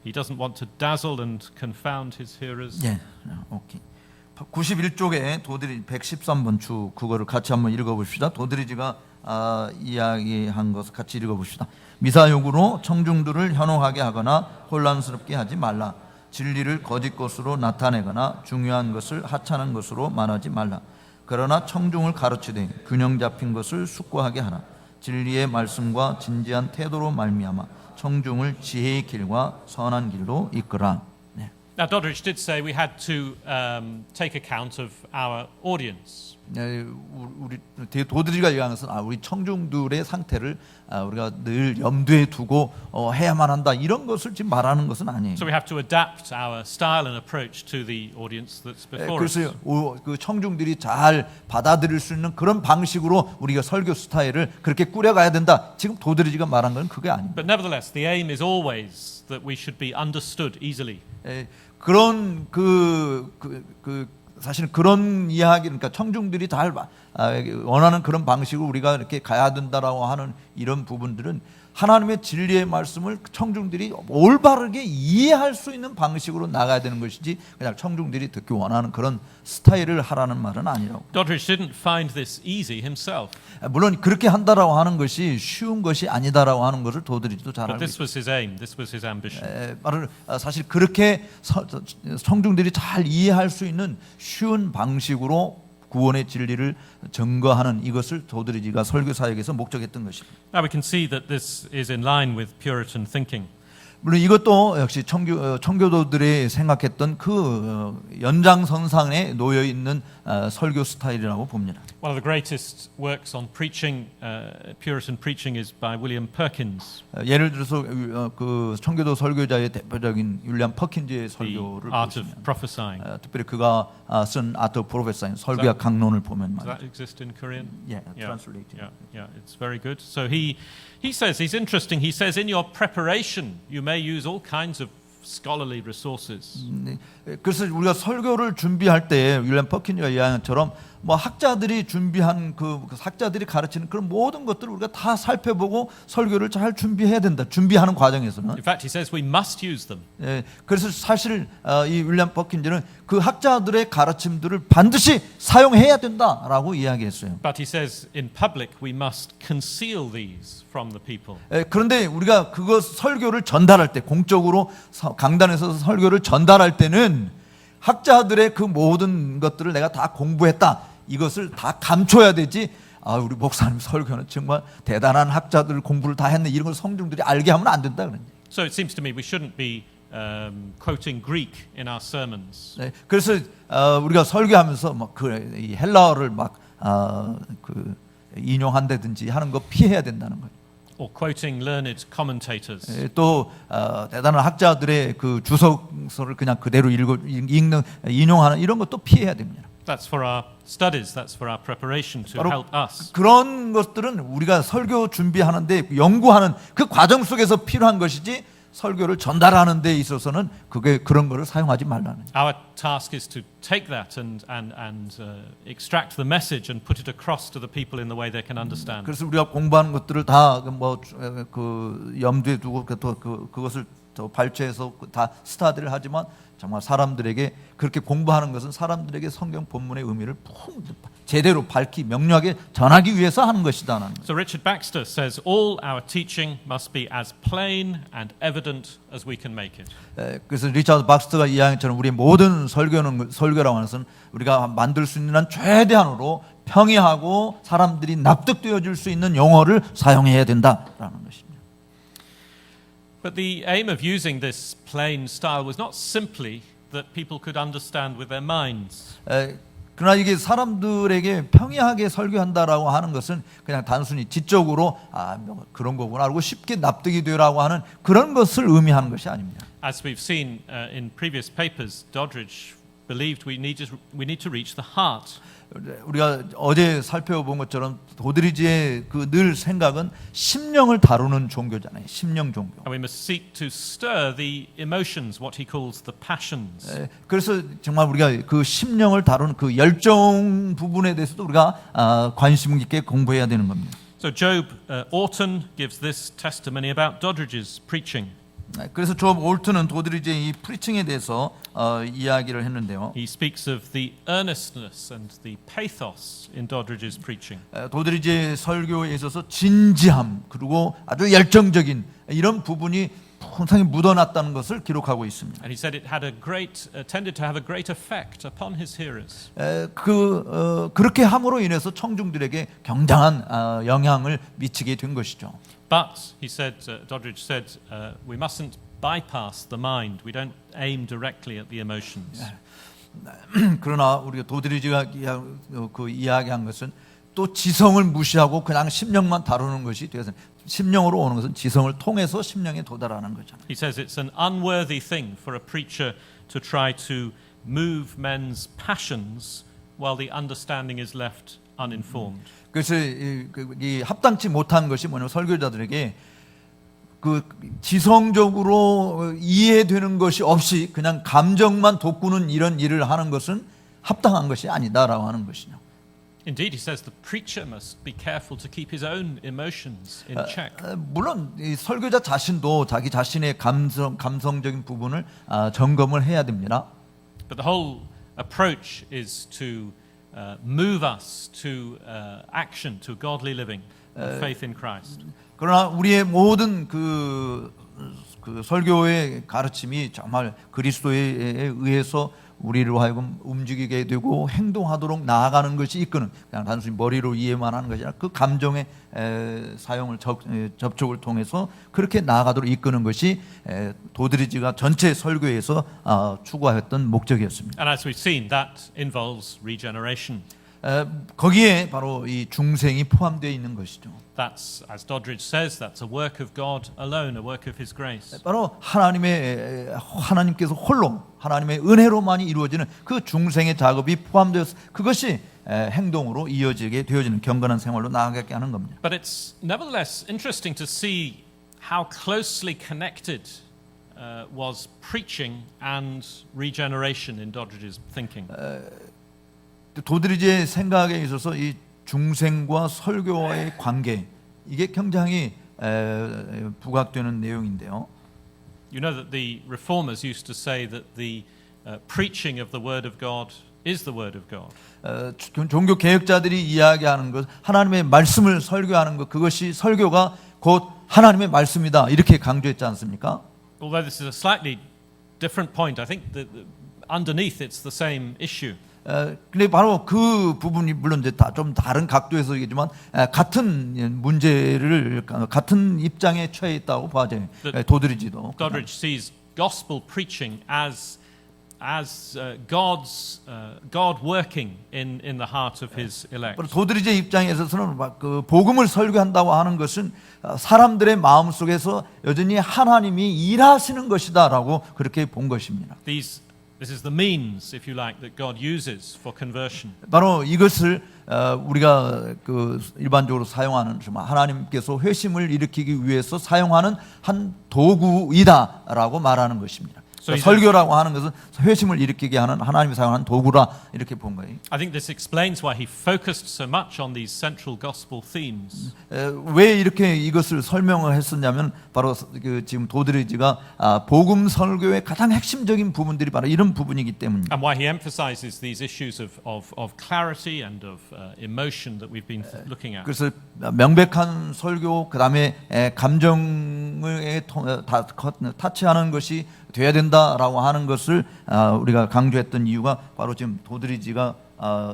he doesn't want to dazzle and confound his hearers. 예, 오케이. 91쪽에 도드리 113번 주 그거를 같이 한번 읽어봅시다. 도드리지가 이야기한 것을 같이 읽어봅시다. 미사역으로 청중들을 현혹하게 하거나 혼란스럽게 하지 말라. 진리를 거짓 것으로 나타내거나 중요한 것을 하찮은 것으로 말하지 말라. 그러나 청중을 가르치되 균형 잡힌 것을 숙고하게 하라. 진리의 말씀과 진지한 태도로 말미암아 청중을 지혜의 길과 선한 길로 이끌라. Now Doddridge did say we had to take account of our audience. 우리 도드리가 얘기하는 것은 우리 청중들의 상태를 우리가 늘 염두에 두고 해야만 한다 이런 것을 지금 말하는 것은 아니에요. So we have to adapt our style and approach to the audience that's before us. 그래서 그 청중들이 잘 받아들일 수 있는 그런 방식으로 우리가 설교 스타일을 그렇게 꾸려가야 된다. 지금 도드리지가 말한 건 그게 아닙니다. But nevertheless, the aim is always that we should be understood easily. 그런 사실 그런 이야기 그러니까 청중들이 잘 원하는 그런 방식으로 우리가 이렇게 가야 된다라고 하는 이런 부분들은 하나님의 진리의 말씀을 청중들이 올바르게 이해할 수 있는 방식으로 나가야 되는 것이지 그냥 청중들이 듣기 원하는 그런 스타일을 하라는 말은 아니라고. Doddridge didn't find this easy himself. 물론 그렇게 한다라고 하는 것이 쉬운 것이 아니다라고 하는 것을 도드리지도 잘 But 알고 this 있습니다. was his aim. This was his ambition. 사실 그렇게 청중들이 잘 이해할 수 있는 쉬운 방식으로 구원의 진리를 증거하는 이것을 도드리지가 설교 사역에서 목적했던 것입니다. Now we can see that this is in line with Puritan thinking. 물론 이것도 역시 청교도들이 생각했던 그 연장선상에 놓여 있는 설교 스타일이라고 봅니다. One of the greatest works on preaching, Puritan preaching, is by William Perkins. 예를 들어서 그 청교도 설교자의 대표적인 윌리엄 퍼킨즈의 The 설교를 Art of 보시면 Prophesying. 특별히 그가 쓴 아트 오브 프로페사인 설교학 강론을 보면 Does that 말이죠. exist in Korean? 예, translated. Yeah, it's very good. So he says, he's interesting. He says, in your preparation, you may use all kinds of scholarly resources. 그래서 우리가 설교를 준비할 때 윌리엄 퍼킨즈가 이야기한 것처럼 뭐 학자들이 준비한 그 학자들이 가르치는 그런 모든 것들을 우리가 다 살펴보고 설교를 잘 준비해야 된다. 준비하는 과정에서는. In fact, he says we must use them. 예, 그래서 사실 이 윌리엄 퍼킨즈는 그 학자들의 가르침들을 반드시 사용해야 된다라고 이야기했어요. But he says in public we must conceal these from the people. 예, 그런데 우리가 그거 설교를 전달할 때 공적으로 강단에서 설교를 전달할 때는 학자들의 그 모든 것들을 내가 다 공부했다. 이것을 다 감춰야 되지. 우리 목사님 설교는 정말 대단한 학자들 공부를 다 했네. 이런 걸 성중들이 알게 하면 안 된다 그러죠. So it seems to me we shouldn't be quoting Greek in our sermons. 네, 그래서 우리가 설교하면서 막 그 헬라어를 막 인용한다든지 하는 거 피해야 된다는 거예요. Or quoting learned commentators. 또 대단한 학자들의 그 주석서를 그냥 그대로 인용하는 이런 것도 피해야 됩니다. That's for our studies. That's for our preparation to help us. 그런 것들은 우리가 설교 준비하는데 연구하는 그 과정 속에서 필요한 것이지 설교를 전달하는 데 있어서는 그런 거를 사용하지 말라는. Our task is to take that and extract the message and put it across to the people in the way they can understand. 그래서 우리가 공부하는 것들을 다 염두에 두고 그것을 더 발췌해서 다 스타디를 하지만 정말 사람들에게 그렇게 공부하는 것은 사람들에게 성경 본문의 의미를 제대로 밝히 명료하게 전하기 위해서 하는 것이다는. So Richard Baxter says all our teaching must be as plain and evident as we can make it. 그래서 리차드 박스터가 이야기처럼 우리 모든 설교라고 하는 것은 우리가 만들 수 있는 한 최대한으로 평이하고 사람들이 납득되어 줄 수 있는 용어를 사용해야 된다라는 것입니다. But the aim of using this plain style was not simply that people could understand with their minds. 그러나 이게 사람들에게 평이하게 설교한다라고 하는 것은 그냥 단순히 지적으로 그런 거구나 하고 쉽게 납득이 되라고 하는 그런 것을 의미하는 것이 아닙니다. As we've seen in previous papers, Doddridge believed we need to reach the heart. 우리가 어제 살펴본 것처럼 도드리지의 그 늘 생각은 심령을 다루는 종교잖아요. 심령 종교. And we must seek to stir the emotions, what he calls the passions. 그래서 정말 우리가 그 심령을 다루는 그 열정 부분에 대해서도 우리가 관심 깊게 공부해야 되는 겁니다. So Job Orton gives this testimony about Doddridge's preaching. 그래서 조브 올튼은 도드리지의 이 프리칭에 대해서 이야기를 했는데요. He speaks of the earnestness and the pathos in Doddridge's preaching. 도드리지의 설교에 있어서 진지함 그리고 아주 열정적인 이런 부분이 항상 묻어났다는 것을 기록하고 있습니다. And he said it had tended to have a great effect upon his hearers. 그렇게 함으로 인해서 청중들에게 굉장한 영향을 미치게 된 것이죠. But he said, Doddridge said, we mustn't bypass the mind. We don't aim directly at the emotions. 그러나 우리가 도드리지가 이야기한 것은 또 지성을 무시하고 그냥 심령만 다루는 것이 되어서 심령으로 오는 것은 지성을 통해서 심령에 도달하는 거잖아요. He says it's an unworthy thing for a preacher to try to move men's passions while the understanding is left uninformed. 그래서 이 합당치 못한 것이 뭐냐면 설교자들에게 그 지성적으로 이해되는 것이 없이 그냥 감정만 돋구는 이런 일을 하는 것은 합당한 것이 아니다라고 하는 것이죠. Indeed, he says the preacher must be careful to keep his own emotions in check. 물론 이 설교자 자신도 자기 자신의 감성적인 부분을 점검을 해야 됩니다. But the whole approach is to move us to action, to godly living, and faith in Christ. 그러나 우리의 모든 그 설교의 가르침이 정말 그리스도에 의해서 우리로 하여금 움직이게 되고 행동하도록 나아가는 것이 이끄는, 그냥 단순히 머리로 이해만 하는 것이 아니라 그 감정의 사용을 접촉을 통해서 그렇게 나아가도록 이끄는 것이 도드리지가 전체 설교에서 추구하였던 목적이었습니다. And as we've seen, that involves regeneration. 거기에 바로 이 중생이 포함되어 있는 것이죠. That's, as Doddridge says, that's a work of God alone, a work of His grace. 바로 하나님께서 홀로 하나님의 은혜로만이 이루어지는 그 중생의 작업이 포함되어서 그것이 행동으로 이어지게 되어지는 경건한 생활로 나아가게 하는 겁니다. But it's nevertheless interesting to see how closely connected was preaching and regeneration in Doddridge's thinking. 도드리지의 생각에 있어서 이 중생과 설교와의 관계, 이게 굉장히 부각되는 내용인데요. You know that the reformers used to say that the preaching of the Word of God is the Word of God. 종교 개혁자들이 이야기하는 것, 하나님의 말씀을 설교하는 것, 그것이 설교가 곧 하나님의 말씀이다, 이렇게 강조했지 않습니까? Although this is a slightly different point, I think that underneath it's the same issue. 근데 바로 그 부분이 물론 이제 좀 다른 각도에서이지만 같은 문제를 같은 입장에 처해 있다고 봐져요. 도드리지도. Doddridge sees gospel preaching as God working in the heart of His elect. 도드리지의 입장에서는 그 복음을 설교한다고 하는 것은 사람들의 마음 속에서 여전히 하나님이 일하시는 것이다라고 그렇게 본 것입니다. This is the means, if you like, that God uses for conversion. 바로 이것을 우리가 그 일반적으로 사용하는 하나님께서 회심을 일으키기 위해서 사용하는 한 도구이다라고 말하는 것입니다. 설교라고 하는 것은 회심을 일으키게 하는 하나님이 사용하는 도구라, 이렇게 본 거예요. I think this explains why he focused so much on these central gospel themes. 왜 이렇게 이것을 설명을 했었냐면 바로 그 지금 도드리지가 복음 설교의 가장 핵심적인 부분들이 바로 이런 부분이기 때문입니다. And why he emphasizes these issues of clarity and of emotion that we've been looking at. 그래서 명백한 설교, 그다음에 감정을 타치하는 것이 돼야 된다라고 하는 것을 우리가 강조했던 이유가 바로 지금 도드리지가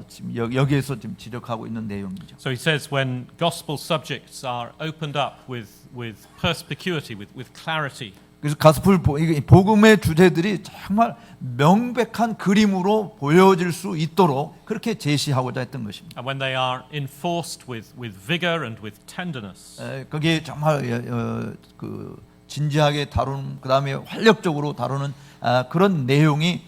지금 여기에서 지금 지적하고 있는 내용이죠. So he says when gospel subjects are opened up with perspicuity, with clarity. 그래서 가스풀 복음의 주제들이 정말 명백한 그림으로 보여질 수 있도록 그렇게 제시하고자 했던 것입니다. And when they are enforced with vigor and with tenderness. 거기에 정말 그 진지하게 다루는, 그 다음에 활력적으로 다루는 그런 내용이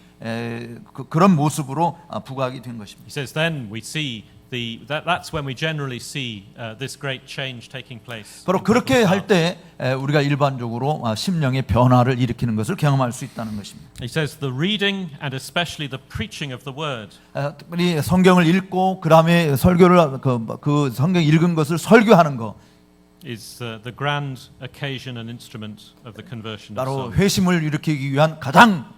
그런 모습으로 부각이 된 것입니다. He says then we see that's when we generally see this great change taking place. 바로 그렇게 할 때 우리가 일반적으로 심령의 변화를 일으키는 것을 경험할 수 있다는 것입니다. He says the reading and especially the preaching of the word. 특별히 성경을 읽고 그 다음에 설교를 그 성경 읽은 것을 설교하는 것. Is the grand occasion and instrument of the conversion of 바로 souls. 회심을 일으키기 위한 가장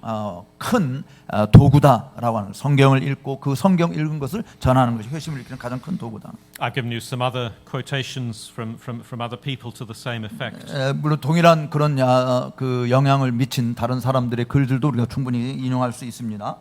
큰 도구다라고 하는, 성경을 읽고 그 성경 읽은 것을 전하는 것이 회심을 일으키는 가장 큰 도구다. I've given you some other quotations from other people to the same effect. 물론 동일한 그런 그 영향을 미친 다른 사람들의 글들도 우리가 충분히 인용할 수 있습니다.